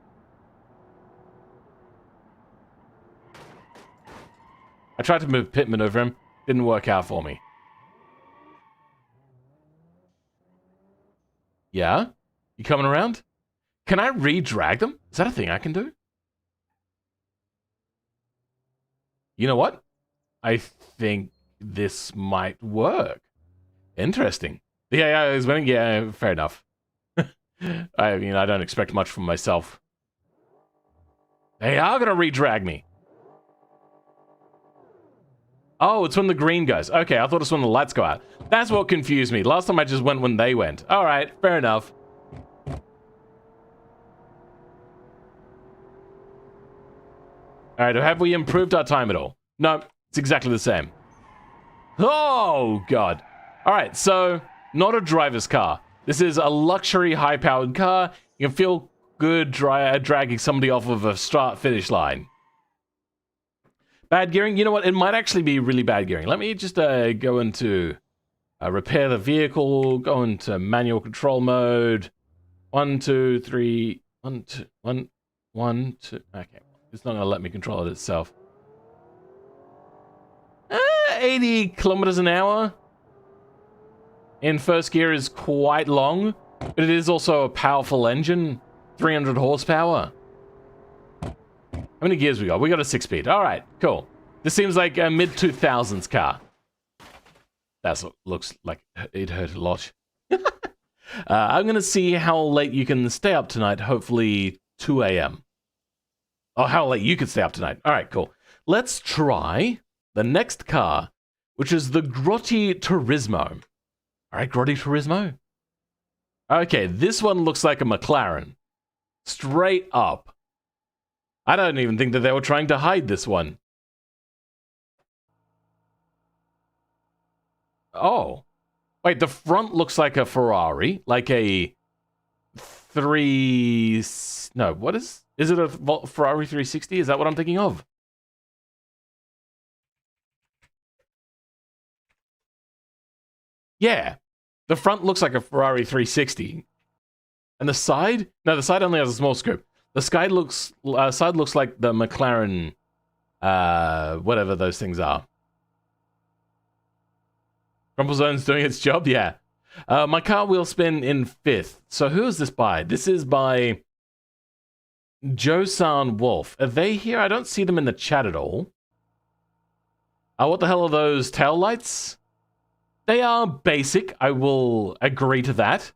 I tried to move pit maneuver him. Didn't work out for me. Yeah? You coming around? Can I re-drag them? Is that a thing I can do? You know what? I think this might work. Interesting. The AI is winning? Yeah, fair enough. I mean, I don't expect much from myself. They are going to re-drag me. Oh, it's when the green goes. Okay, I thought it's when the lights go out. That's what confused me. Last time I just went when they went. All right, fair enough. All right, have we improved our time at all? No, it's exactly the same. Oh, God. All right, so not a driver's car. This is a luxury, high-powered car. You can feel good dragging somebody off of a start-finish line. Bad gearing? You know what? It might actually be really bad gearing. Let me just go into repair the vehicle, go into manual control mode. 1, 2, 3, 1, 2, 1, 1, 2. Okay, it's not going to let me control it itself. 80 kilometers an hour in first gear is quite long, but it is also a powerful engine. 300 horsepower. How many gears we got? We got a 6-speed. All right, cool. This seems like a mid-2000s car. That's what looks like it hurt a lot. I'm going to see how late you can stay up tonight, hopefully 2 a.m. Oh, how late you can stay up tonight. All right, cool. Let's try the next car, which is the Grotti Turismo. All right, Grotti Turismo. Okay, this one looks like a McLaren. Straight up. I don't even think that they were trying to hide this one. Oh. Wait, the front looks like a Ferrari. Like a 3... No, what is... Is it a Ferrari 360? Is that what I'm thinking of? Yeah. The front looks like a Ferrari 360. And the side? No, the side only has a small scoop. The side looks like the McLaren, whatever those things are. Rumble Zone's doing its job? Yeah. My car will spin in 5th. So who is this by? This is by Josan Wolf. Are they here? I don't see them in the chat at all. What the hell are those tail lights? They are basic. I will agree to that.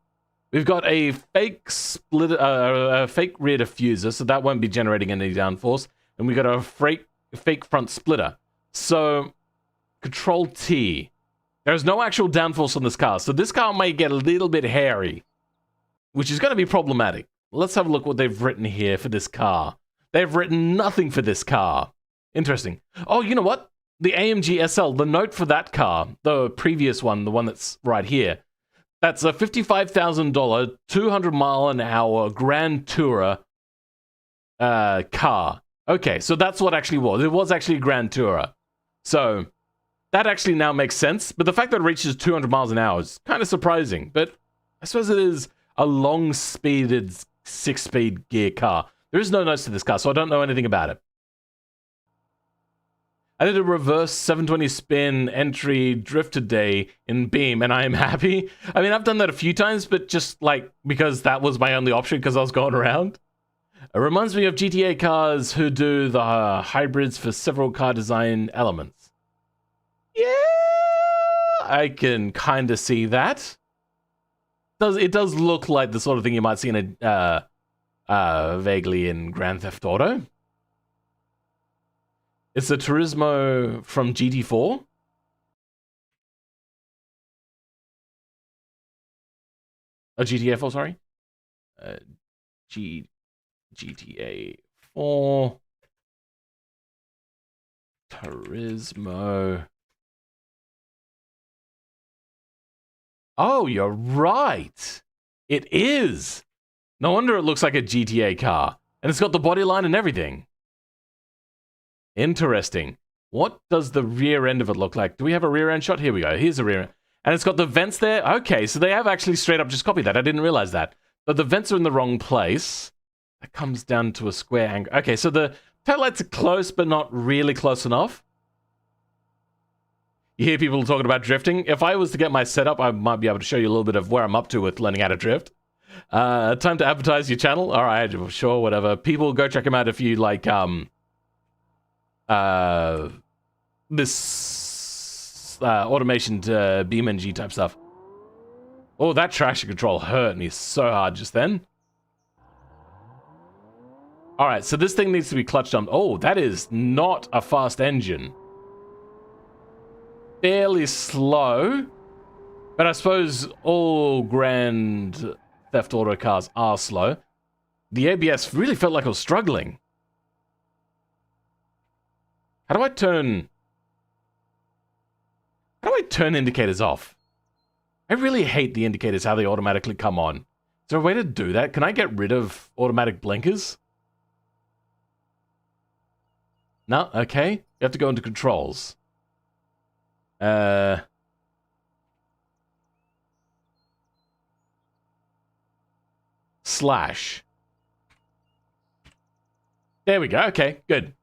We've got a fake split, a fake rear diffuser, so that won't be generating any downforce. And we got a fake front splitter. So, Control T. There's no actual downforce on this car, so this car might get a little bit hairy, which is going to be problematic. Let's have a look what they've written here for this car. They've written nothing for this car. Interesting. Oh, you know what? The AMG SL, the note for that car, the previous one, the one that's right here, that's a $55,000, 200-mile-an-hour Grand Tourer car. Okay, so that's what actually was. It was actually a Grand Tourer. So that actually now makes sense. But the fact that it reaches 200 miles an hour is kind of surprising. But I suppose it is a long-speeded 6-speed gear car. There is no notes to this car, so I don't know anything about it. I did a reverse 720 spin entry drift today in Beam, and I am happy. I mean, I've done that a few times, but just like because that was my only option because I was going around. It reminds me of GTA cars who do the hybrids for several car design elements. Yeah, I can kind of see that. It does look like the sort of thing you might see in a vaguely in Grand Theft Auto. It's a Turismo from GT4. Oh, GTA 4, sorry. GTA 4. Turismo. Oh, you're right. It is. No wonder it looks like a GTA car. And it's got the body line and everything. Interesting. What does the rear end of it look like? Do we have a rear end shot? Here we go. Here's a rear end. And it's got the vents there. Okay, so they have actually straight up just copied that. I didn't realize that. But the vents are in the wrong place. That comes down to a square angle. Okay, so the taillights are close, but not really close enough. You hear people talking about drifting. If I was to get my setup, I might be able to show you a little bit of where I'm up to with learning how to drift. Time to advertise your channel. All right, sure, whatever. People, go check them out if you like this automation to BeamNG type stuff. Oh, that traction control hurt me so hard just then. All right, so this thing needs to be clutched on. Oh, that is not a fast engine. Fairly slow, but I suppose all Grand Theft Auto cars are slow. The ABS really felt like I was struggling. How do I turn indicators off? I really hate the indicators, how they automatically come on. Is there a way to do that? Can I get rid of automatic blinkers? No? Okay. You have to go into controls. Slash. There we go. Okay, good.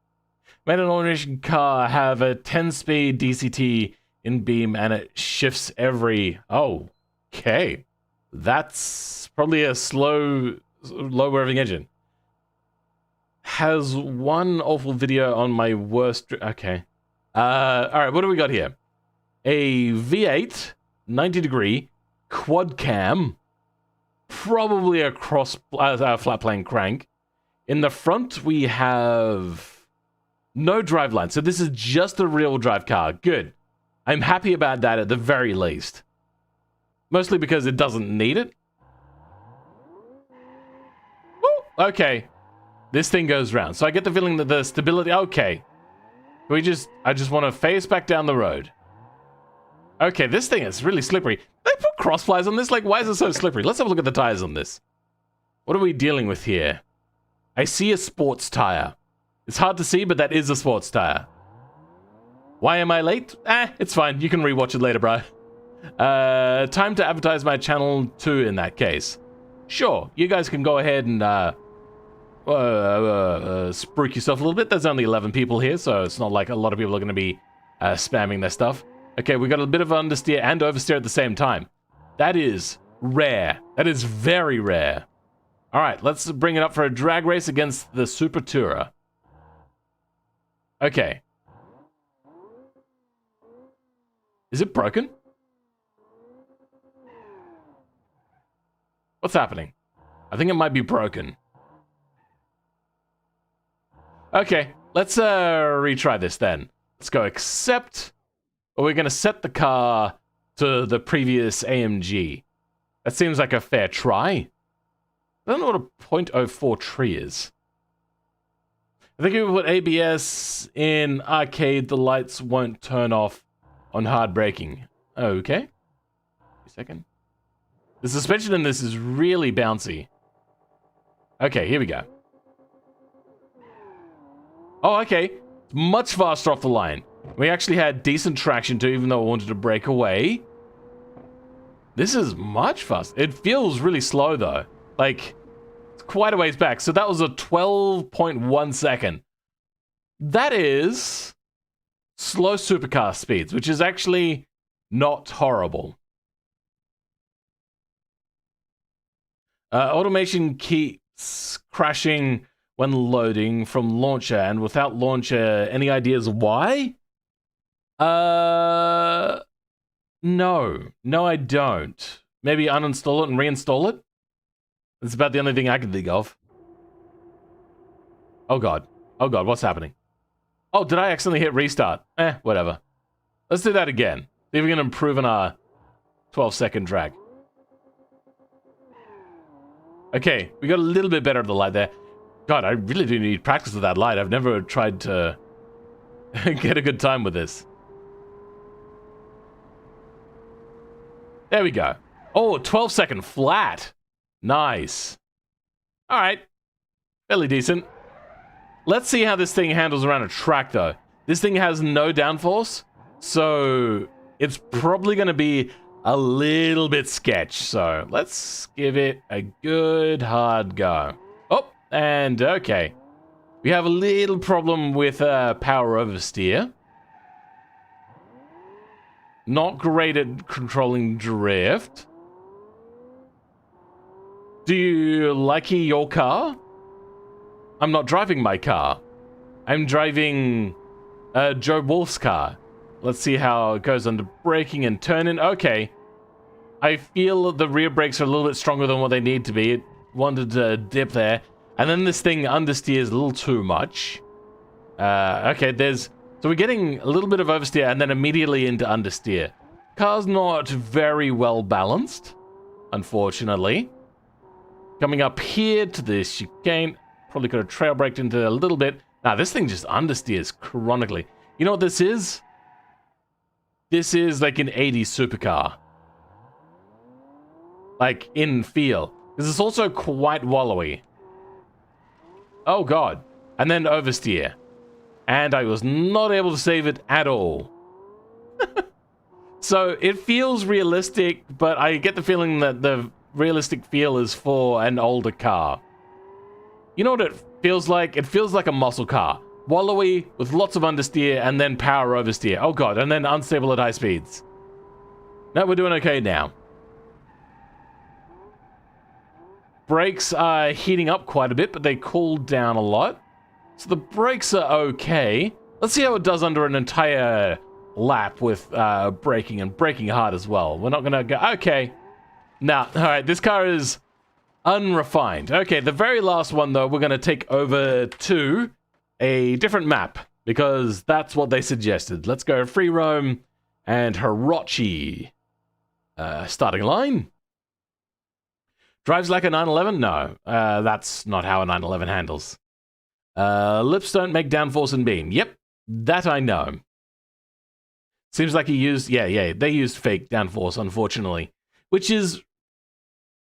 Made an alternation car have a 10-speed DCT in beam and it shifts every... Oh, okay. That's probably a slow, low-revving engine. Has one awful video on my worst... Okay. Alright, what do we got here? A V8, 90-degree, quad cam, probably a flat plane crank. In the front, we have no driveline. So this is just a real drive car. Good. I'm happy about that at the very least. Mostly because it doesn't need it. Ooh, okay. This thing goes round. So I get the feeling that the stability... Okay. I just want to face back down the road. Okay, this thing is really slippery. They put crossflies on this? Like, why is it so slippery? Let's have a look at the tires on this. What are we dealing with here? I see a sports tire. It's hard to see, but that is a sports tire. Why am I late? It's fine. You can rewatch it later, bro. Time to advertise my channel too in that case. Sure, you guys can go ahead and spruik yourself a little bit. There's only 11 people here, so it's not like a lot of people are going to be spamming their stuff. Okay, we got a bit of understeer and oversteer at the same time. That is rare. That is very rare. All right, let's bring it up for a drag race against the Super Tourer. Okay. Is it broken? What's happening? I think it might be broken. Okay, let's retry this then. Let's go accept. Or we're going to set the car to the previous AMG. That seems like a fair try. I don't know what a .04 tree is. I think if we put ABS in arcade, the lights won't turn off on hard braking. Okay. A second. The suspension in this is really bouncy. Okay, here we go. Oh, okay. It's much faster off the line. We actually had decent traction too, even though I wanted to break away. This is much faster. It feels really slow though. Like, it's quite a ways back. So that was a 12.1 second. That is slow supercar speeds, which is actually not horrible. Automation keeps crashing when loading from launcher, and without launcher, any ideas why? No, I don't. Maybe uninstall it and reinstall it? That's about the only thing I can think of. Oh god, what's happening? Oh, did I accidentally hit restart? Whatever. Let's do that again. See if we can improve on our 12-second drag. Okay, we got a little bit better at the light there. God, I really do need practice with that light. I've never tried to get a good time with this. There we go. Oh, 12-second flat. Nice. All right. Fairly decent. Let's see how this thing handles around a track, though. This thing has no downforce, so it's probably going to be a little bit sketch. So let's give it a good hard go. Oh, and okay. We have a little problem with power oversteer. Not great at controlling drift. Do you like your car? I'm not driving my car. I'm driving Joe Wolf's car. Let's see how it goes under braking and turning. Okay. I feel the rear brakes are a little bit stronger than what they need to be. It wanted to dip there. And then this thing understeers a little too much. Okay, so we're getting a little bit of oversteer and then immediately into understeer. Car's not very well balanced, unfortunately. Coming up here to this chicane. Probably could have trail braked into a little bit. Nah, this thing just understeers chronically. You know what this is? This is like an 80s supercar. Like, in feel. This is also quite wallowy. Oh god. And then oversteer. And I was not able to save it at all. So, it feels realistic, but I get the feeling that the realistic feel is for an older car. You know what it feels like? It feels like a muscle car. Wallowy, with lots of understeer, and then power oversteer. Oh god, and then unstable at high speeds. No, we're doing okay now. Brakes are heating up quite a bit, but they cooled down a lot. So the brakes are okay. Let's see how it does under an entire lap with braking, and braking hard as well. We're not gonna go... Okay. Now, alright, this car is unrefined. Okay, the very last one, though, we're going to take over to a different map, because that's what they suggested. Let's go free roam and Hirochi. Starting line. Drives like a 911? No, that's not how a 911 handles. Lips don't make downforce and beam. Yep, that I know. Seems like he used... Yeah, they used fake downforce, unfortunately. Which is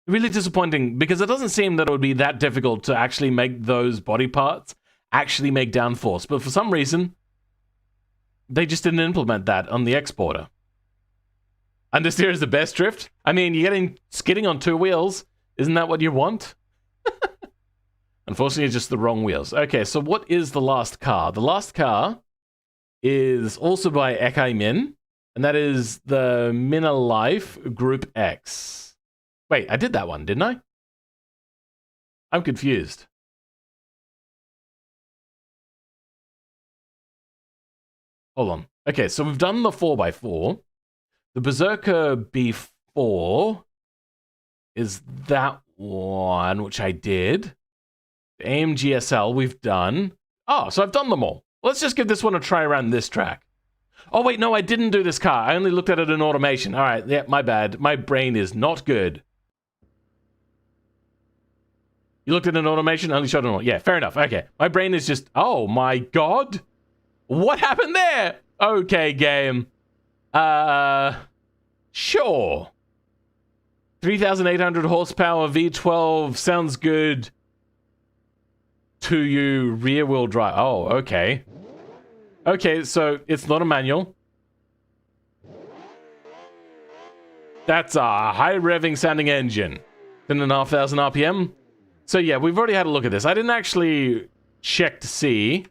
really disappointing, because it doesn't seem that it would be that difficult to actually make those body parts actually make downforce. But for some reason, they just didn't implement that on the exporter. Understeer is the best drift? I mean, you're getting skidding on two wheels. Isn't that what you want? Unfortunately, it's just the wrong wheels. Okay, so what is the last car? The last car is also by Ekai Min, and that is the Mina Life Group X. Wait, I did that one, didn't I? I'm confused. Hold on. Okay, so we've done the 4x4. The Berserker B4 is that one, which I did. The AMG SL we've done. Oh, so I've done them all. Let's just give this one a try around this track. Oh, wait, no, I didn't do this car. I only looked at it in automation. All right, yeah, my bad. My brain is not good. You looked at an automation, only showed an auto. Yeah, fair enough. Okay. My brain is just, oh my god. What happened there? Okay, game. Sure. 3,800 horsepower V12 sounds good to you. Rear wheel drive. Oh, okay. Okay, so it's not a manual. That's a high revving sounding engine. 10,500 RPM. So yeah, we've already had a look at this. I didn't actually check to see.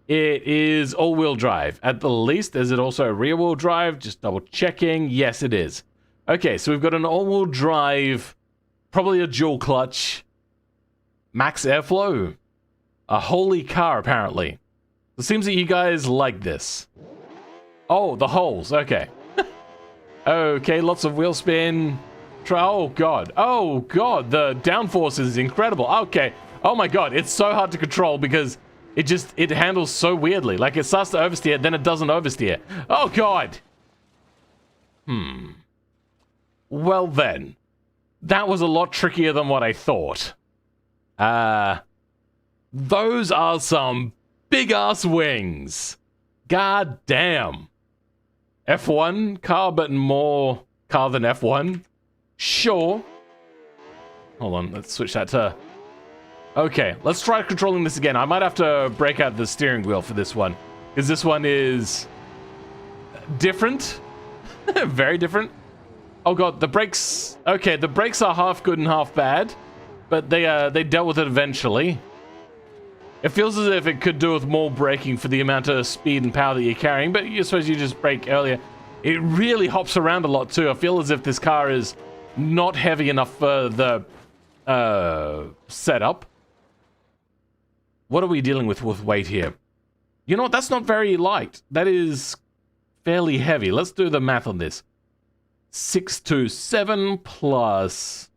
It is all-wheel drive. At the least, is it also rear-wheel drive? Just double checking. Yes, it is. Okay, so we've got an all-wheel drive, probably a dual clutch, max airflow. A holy car, apparently. It seems that you guys like this. Oh, the holes. Okay. Okay, lots of wheel spin. Oh, God. Oh, God. The downforce is incredible. Okay. Oh, my God. It's so hard to control because it handles so weirdly. Like, it starts to oversteer, then it doesn't oversteer. Oh, God. Well, then. That was a lot trickier than what I thought. Those are some big-ass wings. God damn. F1 car, but more car than F1. Sure. Hold on, let's switch that to... Okay, let's try controlling this again. I might have to break out the steering wheel for this one, because this one is... different. Very different. Oh god, the brakes... Okay, the brakes are half good and half bad, but they dealt with it eventually. It feels as if it could do with more braking for the amount of speed and power that you're carrying, but you suppose you just brake earlier. It really hops around a lot too. I feel as if this car is not heavy enough for the setup. What are we dealing with weight here? You know what? That's not very light. That is fairly heavy. Let's do the math on this. 627 plus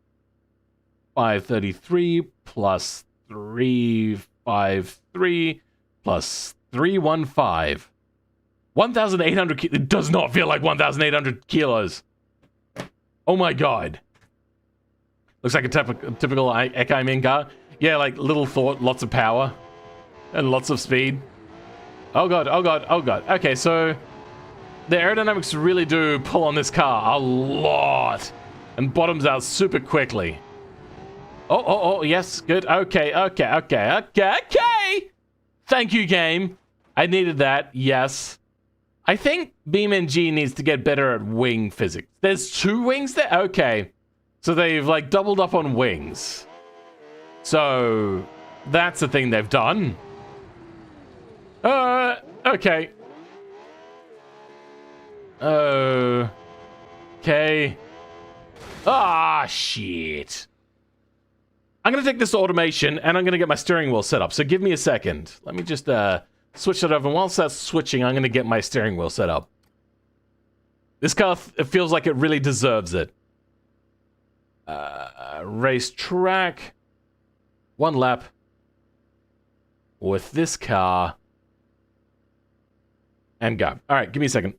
533 plus 353 plus 315. 1,800 kilos. It does not feel like 1,800 kilos. Oh my god. Looks like a typical Ekai Min car. Yeah, like little thought, lots of power, and lots of speed. Oh god, oh god, oh god. Okay, so the aerodynamics really do pull on this car a lot, and bottoms out super quickly. Oh, yes, good. Okay. Thank you, game. I needed that, yes. I think BeamNG needs to get better at wing physics. There's 2 wings there? Okay. So they've, like, doubled up on wings. So, that's the thing they've done. Okay. Okay. Ah, shit. I'm going to take this automation, and I'm going to get my steering wheel set up. So give me a second. Let me just switch that over. And whilst that's switching, I'm going to get my steering wheel set up. This car, it feels like it really deserves it. Race track. 1 lap. With this car. And go. All right, give me a second.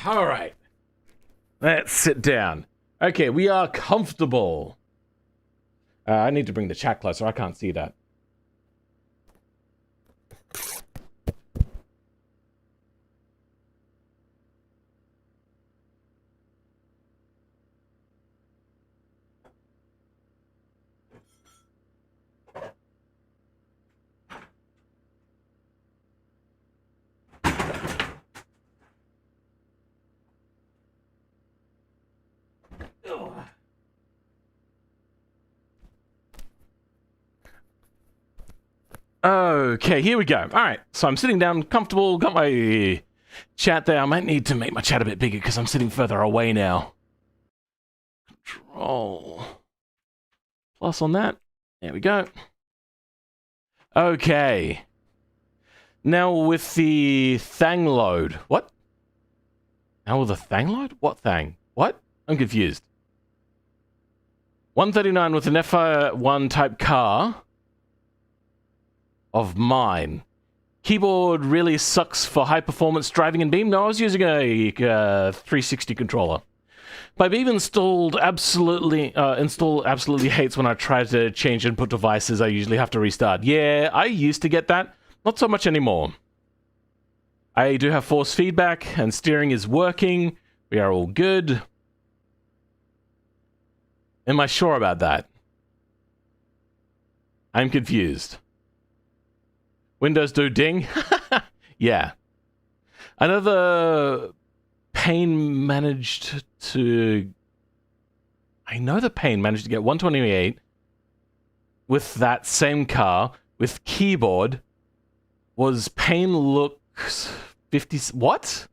All right. Let's sit down. Okay, we are comfortable. I need to bring the chat closer. I can't see that. Okay, here we go. All right, so I'm sitting down, comfortable, got my chat there. I might need to make my chat a bit bigger because I'm sitting further away now. Control plus on that. There we go. Okay. Now with the Thang load. What? Now with the Thang load? What Thang? What? I'm confused. 139 with an F1 type car of mine. Keyboard really sucks for high performance driving in Beam. No, I was using a 360 controller. My Beam installed absolutely hates when I try to change input devices. I usually have to restart. Yeah, I used to get that. Not so much anymore. I do have force feedback and steering is working. We are all good. Am I sure about that? I'm confused. Windows do ding? Yeah. Another Pain managed to... I know the Pain managed to get 128 with that same car, with keyboard, was Pain looks 50... What?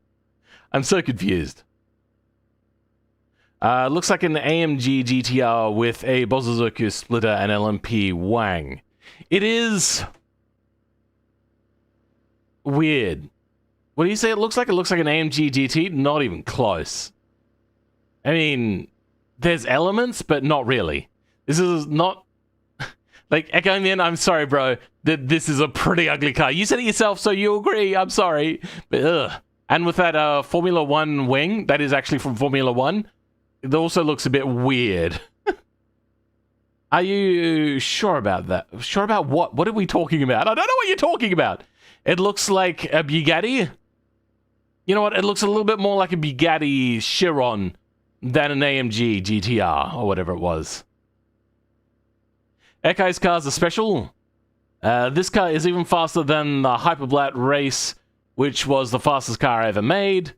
I'm so confused. Looks like an AMG GTR with a Bosozoku splitter and LMP Wang. It is... weird. What do you say it looks like? It looks like an AMG GT? Not even close. I mean, there's elements, but not really. This is not... like, Echo Man, I'm sorry, bro. This is a pretty ugly car. You said it yourself, so you agree. I'm sorry. But, ugh. And with that Formula 1 wing, that is actually from Formula 1, it also looks a bit weird. Are you sure about that? Sure about what? What are we talking about? I don't know what you're talking about. It looks like a Bugatti. You know what? It looks a little bit more like a Bugatti Chiron than an AMG GTR or whatever it was. Ekai's cars are special. This car is even faster than the Hyperblat Race, which was the fastest car I ever made.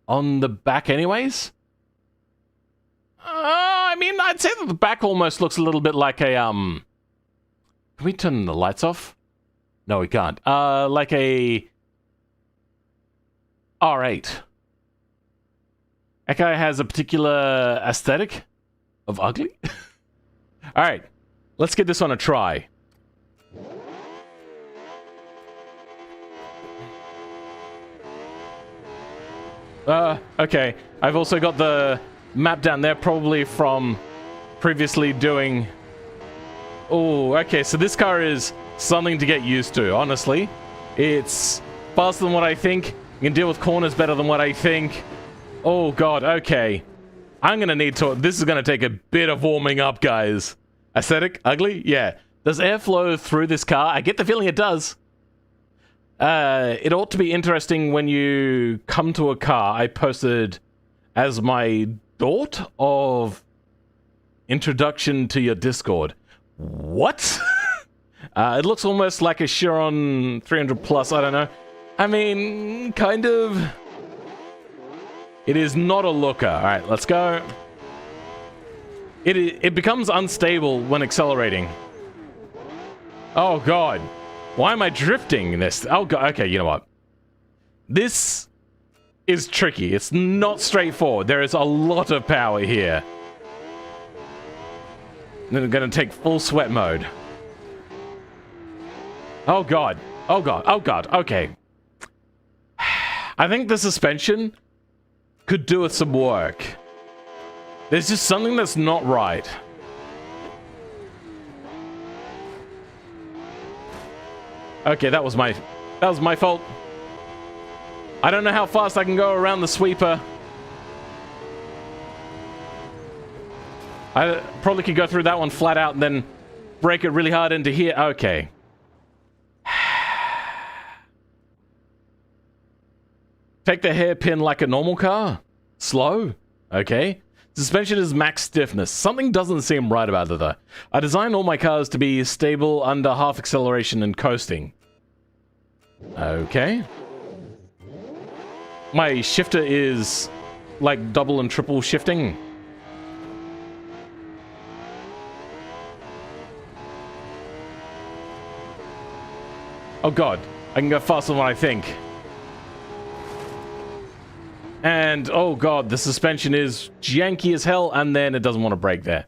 On the back anyways? I mean, I'd say that the back almost looks a little bit like a, Can we turn the lights off? No, we can't. Like a... R8. Ekai has a particular aesthetic of ugly. Alright, let's get this on a try. Okay. I've also got the map down there, probably from previously doing... Oh, okay, so this car is something to get used to, honestly. It's faster than what I think. You can deal with corners better than what I think. Oh, God, okay. I'm gonna need to... This is gonna take a bit of warming up, guys. Aesthetic? Ugly? Yeah. Does air flow through this car? I get the feeling it does. It ought to be interesting when you come to a car I posted as my thought of introduction to your Discord. What? It looks almost like a Chiron 300 Plus, I don't know. I mean, kind of. It is not a looker. Alright, let's go. It becomes unstable when accelerating. Oh, God. Why am I drifting in this? Oh, God. Okay, you know what? This is tricky. It's not straightforward. There is a lot of power here. Then I'm going to take full sweat mode. Oh, God. Oh, God. Oh, God. Okay. I think the suspension could do with some work. There's just something that's not right. Okay, that was my fault. I don't know how fast I can go around the sweeper. I probably could go through that one flat out and then break it really hard into here. Okay. Take the hairpin like a normal car. Slow. Okay. Suspension is max stiffness. Something doesn't seem right about it though. I designed all my cars to be stable under half acceleration and coasting. Okay. My shifter is like double and triple shifting. Oh god, I can go faster than what I think. And oh god, the suspension is janky as hell, and then it doesn't want to brake there.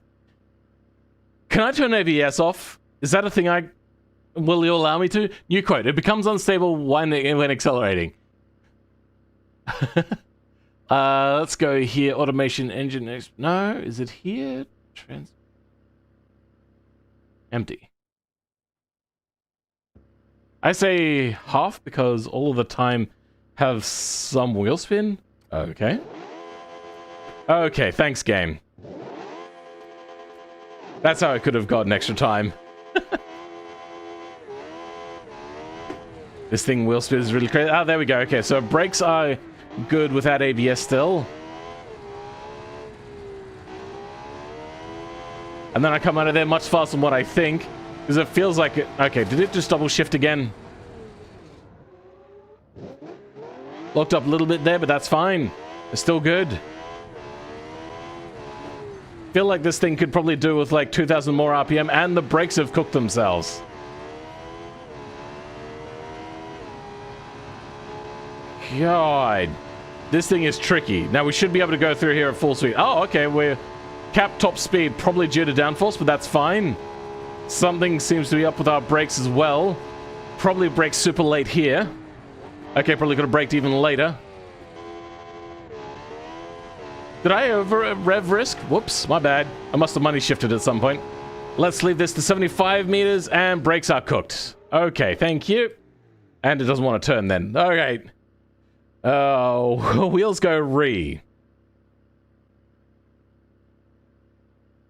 Can I turn ABS off? Is that a thing will you allow me to? New quote, it becomes unstable when accelerating. Let's go here, automation engine. No, is it here? Empty. I say half because all of the time have some wheel spin. Okay. Okay, thanks, game. That's how I could have gotten extra time. This thing wheel spin is really crazy. Ah, there we go. Okay, so brakes are good without ABS still. And then I come out of there much faster than what I think. Because it feels like it... Okay, did it just double shift again? Locked up a little bit there, but that's fine. It's still good. Feel like this thing could probably do with like 2,000 more RPM, and the brakes have cooked themselves. God. This thing is tricky. Now, we should be able to go through here at full speed. Oh, okay, we're capped top speed, probably due to downforce, but that's fine. Something seems to be up with our brakes as well. Probably brake super late here. Okay, probably could have braked even later. Did I over rev risk? Whoops, my bad. I must have money shifted at some point. Let's leave this to 75 meters, and brakes are cooked. Okay, thank you. And it doesn't want to turn then. All right. Oh, wheels go re.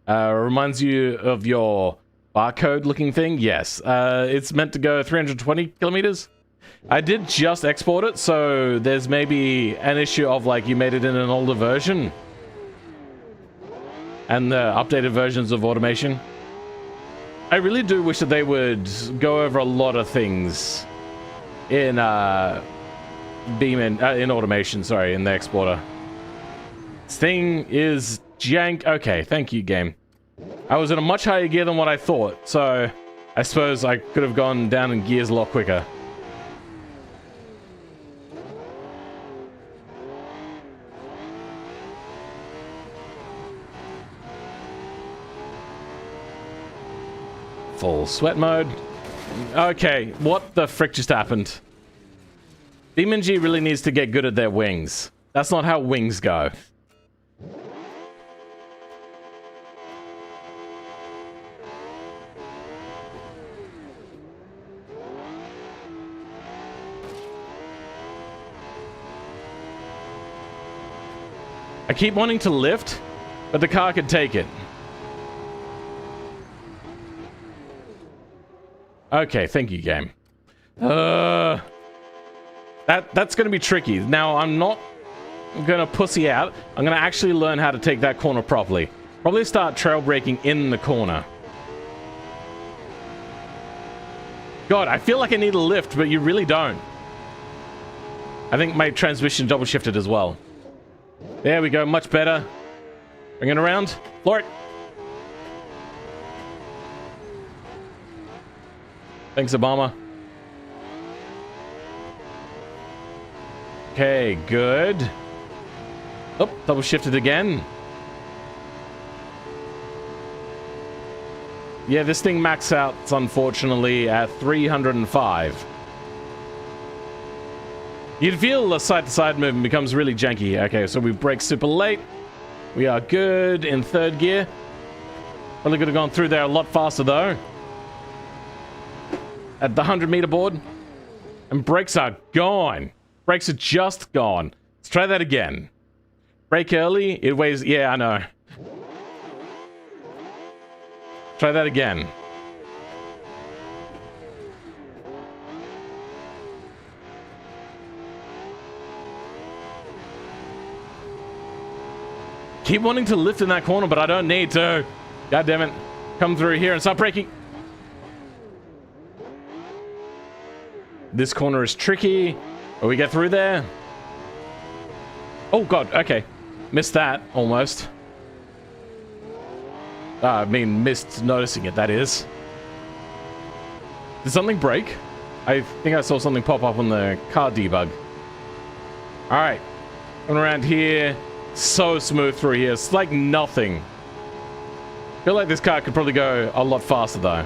Reminds you of your barcode looking thing? Yes. It's meant to go 320 kilometers. I did just export it, so there's maybe an issue of like you made it in an older version. And the updated versions of automation. I really do wish that they would go over a lot of things in in automation, sorry, in the exporter. This thing is jank. Okay, thank you, game. I was in a much higher gear than what I thought, so I suppose I could have gone down in gears a lot quicker. Full sweat mode. Okay, what the frick just happened? BeamNG really needs to get good at their wings. That's not how wings go. I keep wanting to lift, but the car could take it. Okay, thank you, game. That's going to be tricky. Now, I'm not going to pussy out. I'm going to actually learn how to take that corner properly. Probably start trail braking in the corner. God, I feel like I need a lift, but you really don't. I think my transmission double shifted as well. There we go, much better. Bring it around. Floor it. Thanks, Obama. Okay, good. Oh, double shifted again. Yeah, this thing maxes out, unfortunately, at 305. You'd feel the side-to-side movement becomes really janky. Okay, so we brake super late. We are good in third gear. Probably could have gone through there a lot faster, though. At the 100-meter board. And brakes are gone. Brakes are just gone. Let's try that again. Brake early. It weighs... Yeah, I know. Try that again. Keep wanting to lift in that corner, but I don't need to. God damn it. Come through here and start braking. This corner is tricky. Will we get through there? Oh, God. Okay. Missed that, almost. I mean, missed noticing it, that is. Did something break? I think I saw something pop up on the car debug. Alright. Coming around here. So smooth through here. It's like nothing. Feel like this car could probably go a lot faster though.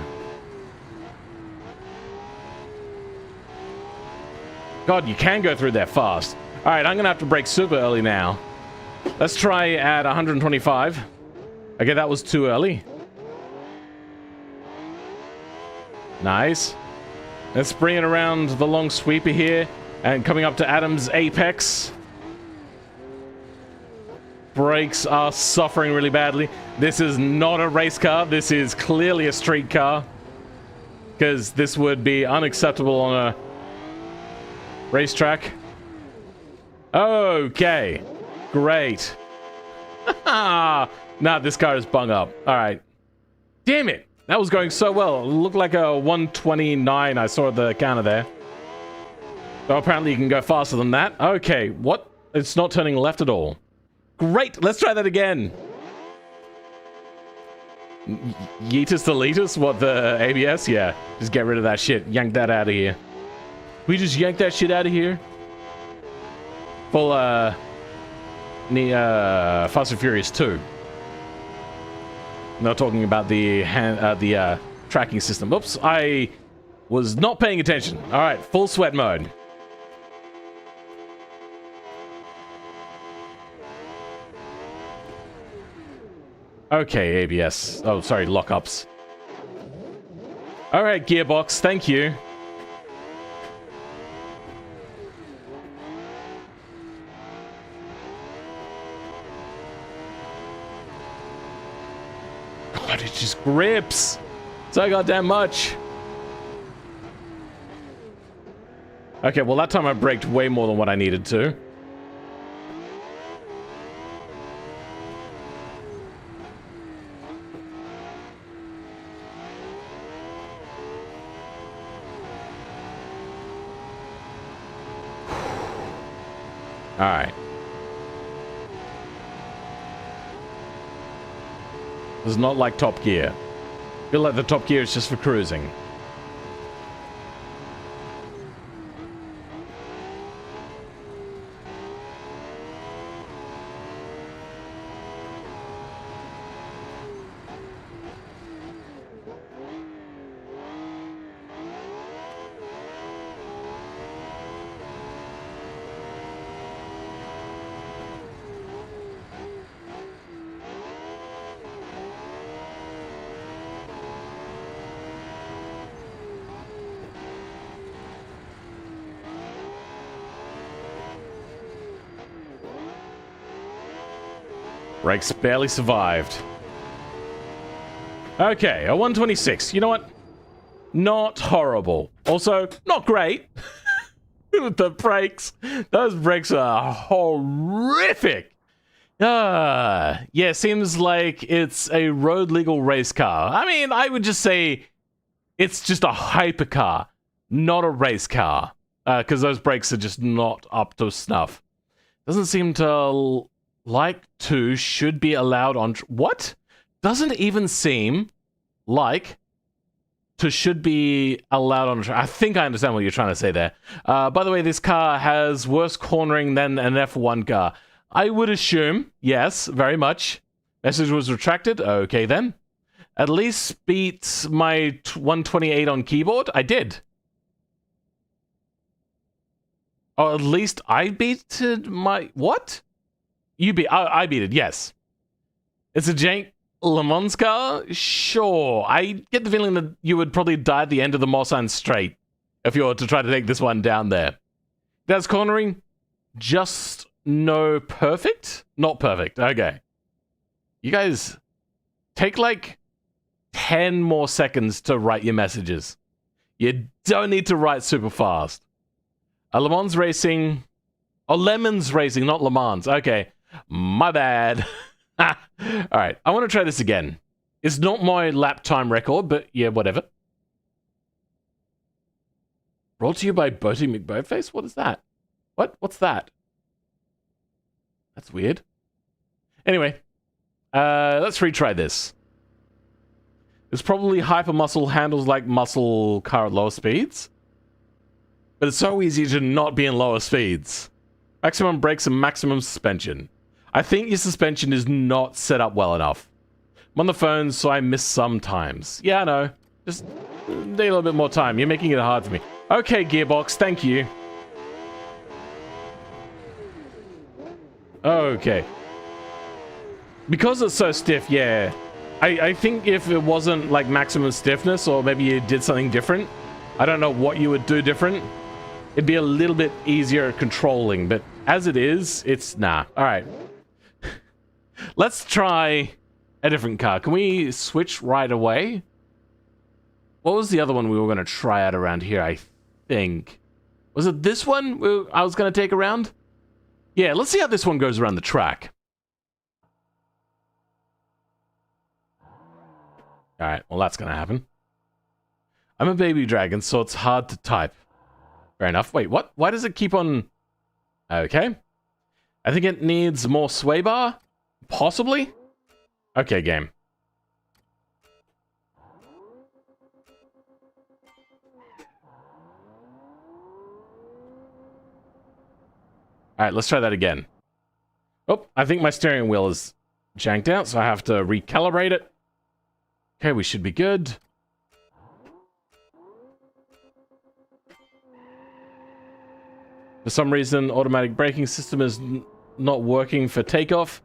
God, you can go through there fast. Alright, I'm gonna have to brake super early now. Let's try at 125. Okay, that was too early. Nice. Let's bring it around the long sweeper here. And coming up to Adam's apex. Brakes are suffering really badly. This is not a race car. This is clearly a street car. Because this would be unacceptable on a racetrack. Okay. Great. Nah, this car is bung up. Alright. Damn it. That was going so well. It looked like a 129 I saw at the counter there. So apparently you can go faster than that. Okay, what? It's not turning left at all. Great, let's try that again. Yeetus deletus? What, the ABS? Yeah, just get rid of that shit. Yank that out of here. We just yank that shit out of here? Full, Fast and Furious 2. Not talking about the tracking system. Oops, I was not paying attention. All right, full sweat mode. Okay, ABS. Oh, sorry, lockups. All right, gearbox, thank you. God, it just grips so goddamn much. Okay, well, that time I braked way more than what I needed to. All right. This is not like Top Gear. I feel like the Top Gear is just for cruising. Brakes barely survived. Okay, a 126. You know what? Not horrible. Also, not great. The brakes. Those brakes are horrific. Yeah, seems like it's a road legal race car. I mean, I would just say it's just a hypercar, not a race car. Because those brakes are just not up to snuff. Doesn't seem to... like to should be allowed on... What? Doesn't even seem like to should be allowed on... I think I understand what you're trying to say there. By the way, this car has worse cornering than an F1 car. I would assume, yes, very much. Message was retracted. Okay, then. At least beat my 128 on keyboard. I did. Or at least I beat my... What? You beat... I beat it, yes. It's a jank Le Mans car? Sure. I get the feeling that you would probably die at the end of the Mulsanne Straight if you were to try to take this one down there. That's cornering. Just no perfect? Not perfect. Okay. You guys take like 10 more seconds to write your messages. You don't need to write super fast. Le Mans Racing... Oh, Lemons Racing, not Le Mans. Okay. My bad. Alright, I want to try this again. It's not my lap time record, but yeah, whatever. Brought to you by Boaty McBoatface? What is that? What? What's that? That's weird. Anyway, let's retry this. It's probably hyper muscle handles like muscle car at lower speeds. but it's so easy to not be in lower speeds. Maximum brakes and maximum suspension. I think your suspension is not set up well enough. I'm on the phone, so I miss sometimes. Yeah, I know. Just need a little bit more time. You're making it hard for me. Okay, Gearbox, thank you. Okay. Because it's so stiff, yeah. I think if it wasn't like maximum stiffness, or maybe you did something different, I don't know what you would do different, it'd be a little bit easier controlling, but as it is, it's nah. All right. Let's try a different car. Can we switch right away? What was the other one we were going to try out around here, I think? Was it this one I was going to take around? Yeah, let's see how this one goes around the track. All right, well, that's going to happen. I'm a baby dragon, so it's hard to type. Fair enough. Wait, what? Why does it keep on... Okay. I think it needs more sway bar? Possibly? Okay, game. Alright, let's try that again. Oh, I think my steering wheel is janked out, so I have to recalibrate it. Okay, we should be good. For some reason, automatic braking system is not working for takeoff.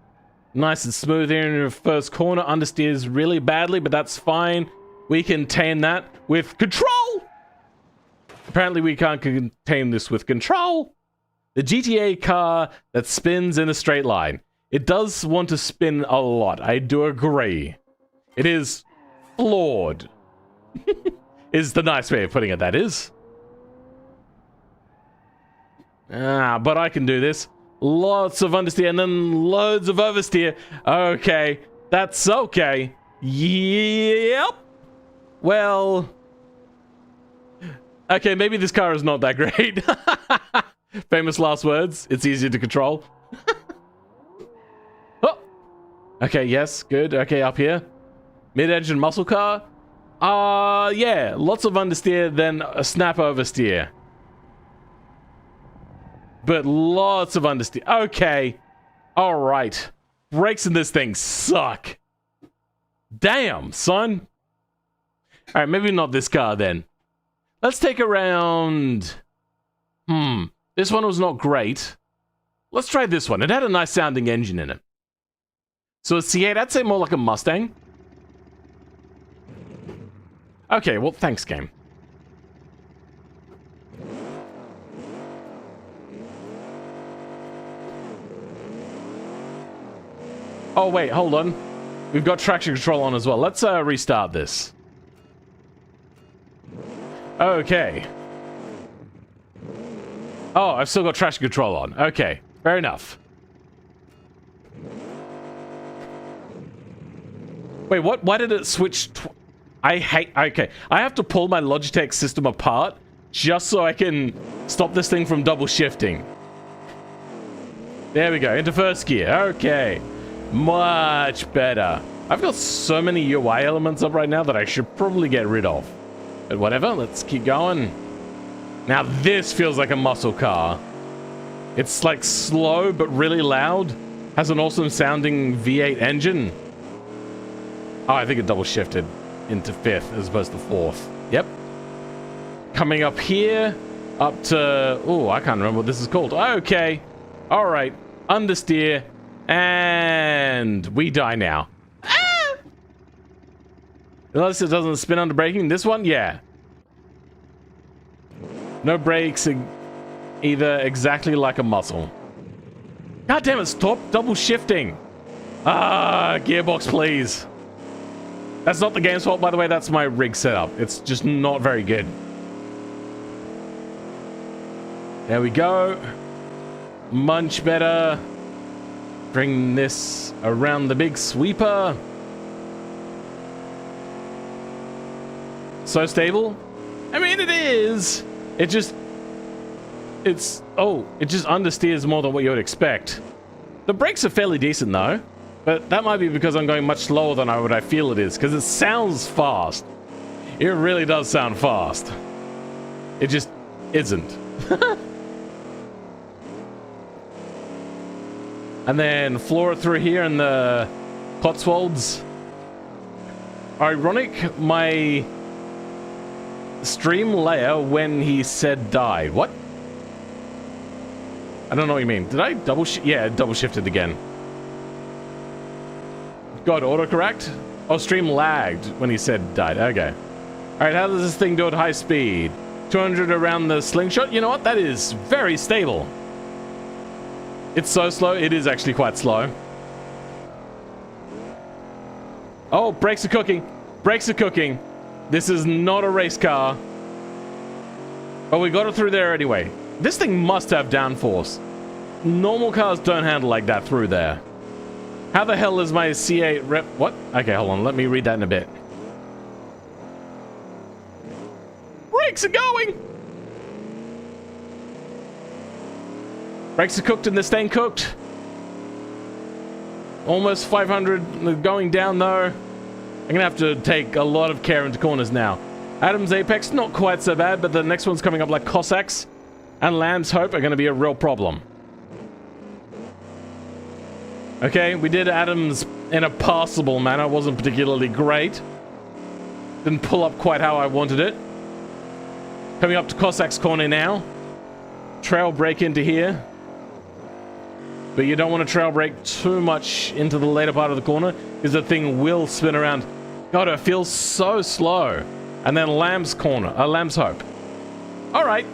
Nice and smooth here in your first corner. Understeers really badly, but that's fine. We can tame that with control! Apparently we can't contain this with control. The GTA car that spins in a straight line. It does want to spin a lot, I do agree. It is flawed. Is the nice way of putting it, that is. But I can do this. Lots of understeer and then loads of oversteer. Okay, that's okay. Yep. Well... Okay, maybe this car is not that great. Famous last words. It's easier to control. Oh. Okay, yes, good. Okay, up here. Mid-engine muscle car. Yeah, lots of understeer, then a snap oversteer. But lots of understeer. Okay. All right. Brakes in this thing suck. Damn, son. All right, maybe not this car then. Let's take around... This one was not great. Let's try this one. It had a nice sounding engine in it. So a C8, I'd say more like a Mustang. Okay, well, thanks, game. Oh, wait, hold on. We've got traction control on as well. Let's restart this. Okay. Oh, I've still got traction control on. Okay, fair enough. Wait, what? Why did it switch? I hate... Okay, I have to pull my Logitech system apart just so I can stop this thing from double shifting. There we go, into first gear. Okay. Much better. I've got so many UI elements up right now that I should probably get rid of. But whatever, let's keep going. Now this feels like a muscle car. It's like slow but really loud. Has an awesome sounding V8 engine. Oh, I think it double shifted into 5th as opposed to 4th. Yep. Coming up here, up to... Oh, I can't remember what this is called. Okay. All right. Understeer. And we die now. Ah! Unless it doesn't spin under braking. This one, yeah. No brakes, either exactly like a muscle. God damn it, stop double shifting. Gearbox, please. That's not the game's fault, by the way. That's my rig setup. It's just not very good. There we go. Much better. Bring this around the big sweeper. So stable? I mean, it is. It just understeers more than what you would expect. The brakes are fairly decent though, but that might be because I'm going much slower than I feel it is, because it sounds fast. It really does sound fast. It just isn't. And then floor it through here in the Cotswolds. Ironic, my stream layer when he said die. What? I don't know what you mean. Did I double shift? Yeah, double shifted again. God, autocorrect? Oh, stream lagged when he said died. Okay. Alright, how does this thing do at high speed? 200 around the slingshot? You know what? That is very stable. It's so slow. It is actually quite slow. Oh, brakes are cooking. Brakes are cooking. This is not a race car. But we got it through there anyway. This thing must have downforce. Normal cars don't handle like that through there. How the hell is my C8 rep? What? Okay, hold on. Let me read that in a bit. Brakes are going! Brakes are cooked and they're staying cooked. Almost 500 going down though. I'm gonna have to take a lot of care into corners now. Adam's Apex, not quite so bad, but the next one's coming up like Cossacks and Lamb's Hope are gonna be a real problem. Okay, we did Adam's in a passable manner. It wasn't particularly great. Didn't pull up quite how I wanted it. Coming up to Cossack's corner now. Trail brake into here. But you don't want to trail brake too much into the later part of the corner because the thing will spin around. God, it feels so slow. And then Lamb's corner, Lamb's Hope. All right.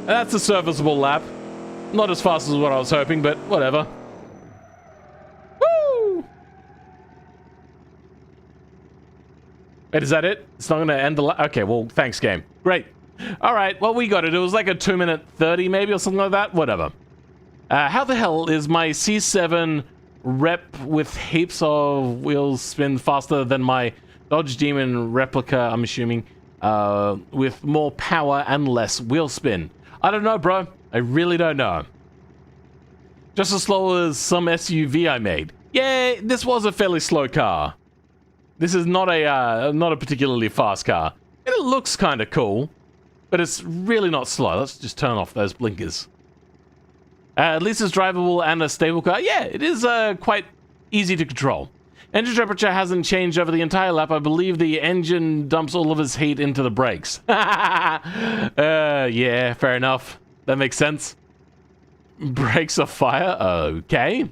That's a serviceable lap. Not as fast as what I was hoping, but whatever. Woo! Wait, is that it? It's not going to end the lap? Okay, well, thanks, game. Great. All right, well, we got it. It was like a 2-minute 30 maybe or something like that. Whatever. How the hell is my C7 rep with heaps of wheels spin faster than my Dodge Demon replica, I'm assuming, with more power and less wheel spin? I don't know, bro. I really don't know. Just as slow as some SUV I made. Yeah, this was a fairly slow car. This is not a particularly fast car. It looks kind of cool. But it's really not slow. Let's just turn off those blinkers. At least it's drivable and a stable car. Yeah, it is quite easy to control. Engine temperature hasn't changed over the entire lap. I believe the engine dumps all of its heat into the brakes. Yeah, fair enough. That makes sense. Brakes are fire? Okay.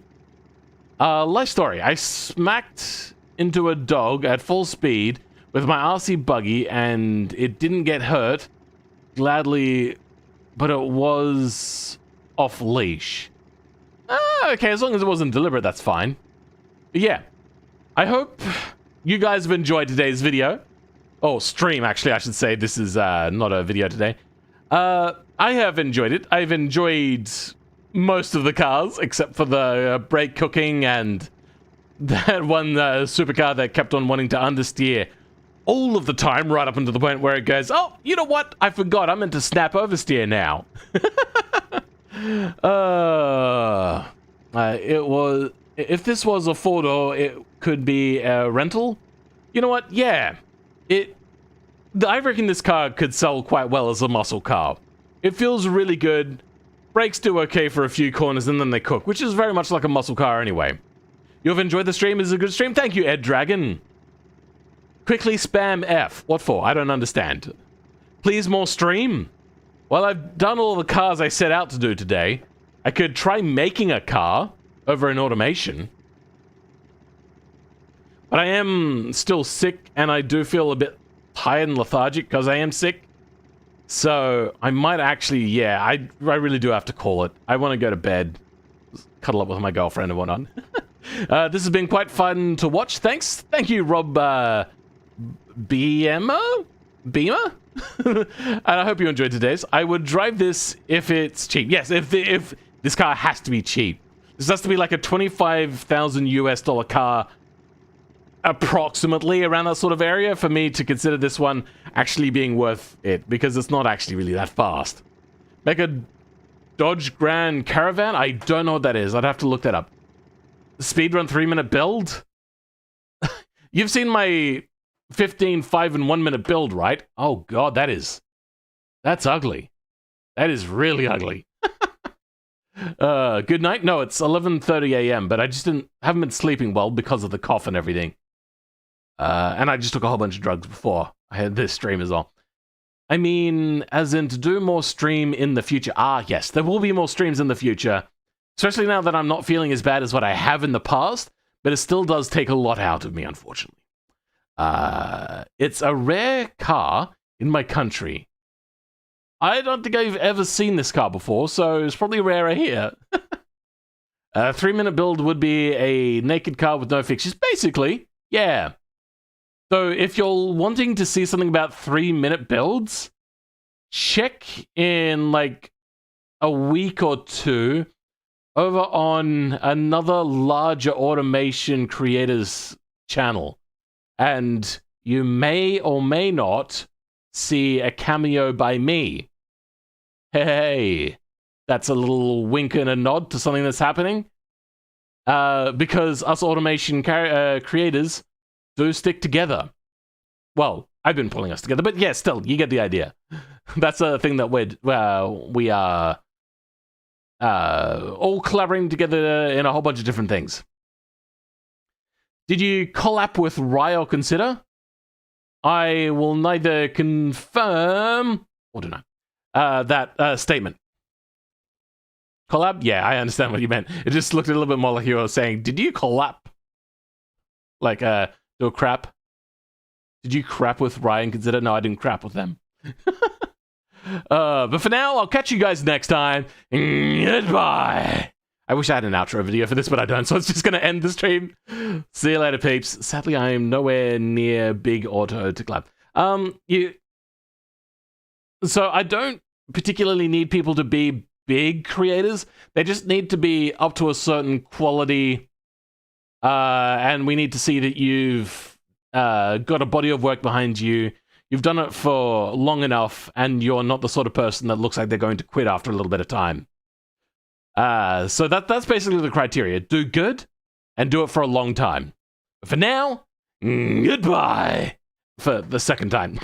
Life story. I smacked into a dog at full speed with my RC buggy and it didn't get hurt. Gladly, but it was off leash. Okay, as long as it wasn't deliberate, that's fine. But yeah, I hope you guys have enjoyed today's video. Oh, stream, actually, I should say. This is not a video today. I have enjoyed it. I've enjoyed most of the cars, except for the brake cooking and that one supercar that kept on wanting to understeer all of the time, right up until the point where it goes, oh, you know what? I forgot. I'm meant to snap oversteer now. It was... If this was a four-door, it could be a rental. You know what? Yeah. I reckon this car could sell quite well as a muscle car. It feels really good. Brakes do okay for a few corners, and then they cook, which is very much like a muscle car anyway. You've enjoyed the stream? Is it a good stream? Thank you, Ed Dragon. Quickly spam F. What for? I don't understand. Please more stream. Well, I've done all the cars I set out to do today. I could try making a car over an automation. But I am still sick, and I do feel a bit tired and lethargic because I am sick. So I might actually, yeah, I really do have to call it. I want to go to bed, cuddle up with my girlfriend and whatnot. This has been quite fun to watch. Thanks. Thank you, Rob Beamer? And I hope you enjoyed today's. I would drive this if it's cheap. Yes, if this car has to be cheap. This has to be like a $25,000 US car, approximately around that sort of area, for me to consider this one actually being worth it, because it's not actually really that fast. Make a Dodge Grand Caravan? I don't know what that is. I'd have to look that up. Speedrun 3-minute build? You've seen my 15, 5, and 1 minute build, right? Oh god, that's ugly. That is really ugly. Good night? No, it's 11:30 a.m., but I just haven't been sleeping well because of the cough and everything. And I just took a whole bunch of drugs before I had this stream as well. I mean, as in to do more stream in the future. Ah, yes, there will be more streams in the future. Especially now that I'm not feeling as bad as what I have in the past, but it still does take a lot out of me, unfortunately. It's a rare car in my country. I don't think I've ever seen this car before, so it's probably rarer here. A 3-minute build would be a naked car with no fixtures. Basically, yeah. So if you're wanting to see something about 3-minute builds, check in like a week or two over on another larger automation creators channel. And you may or may not see a cameo by me. Hey, that's a little wink and a nod to something that's happening. Because us automation creators do stick together. Well, I've been pulling us together, but yeah, still, you get the idea. That's a thing that we are all collaborating together in a whole bunch of different things. Did you collab with Rye or Consider? I will neither confirm or deny that statement. Collab? Yeah, I understand what you meant. It just looked a little bit more like you were saying, did you collab? Like, do a crap? Did you crap with Rye and Consider? No, I didn't crap with them. But for now, I'll catch you guys next time. Goodbye. I wish I had an outro video for this, but I don't, so it's just going to end the stream. See you later, peeps. Sadly, I am nowhere near Big Auto to clap. So I don't particularly need people to be big creators. They just need to be up to a certain quality, and we need to see that you've got a body of work behind you. You've done it for long enough, and you're not the sort of person that looks like they're going to quit after a little bit of time. So that's basically the criteria. Do good, and do it for a long time. But for now, goodbye. For the second time.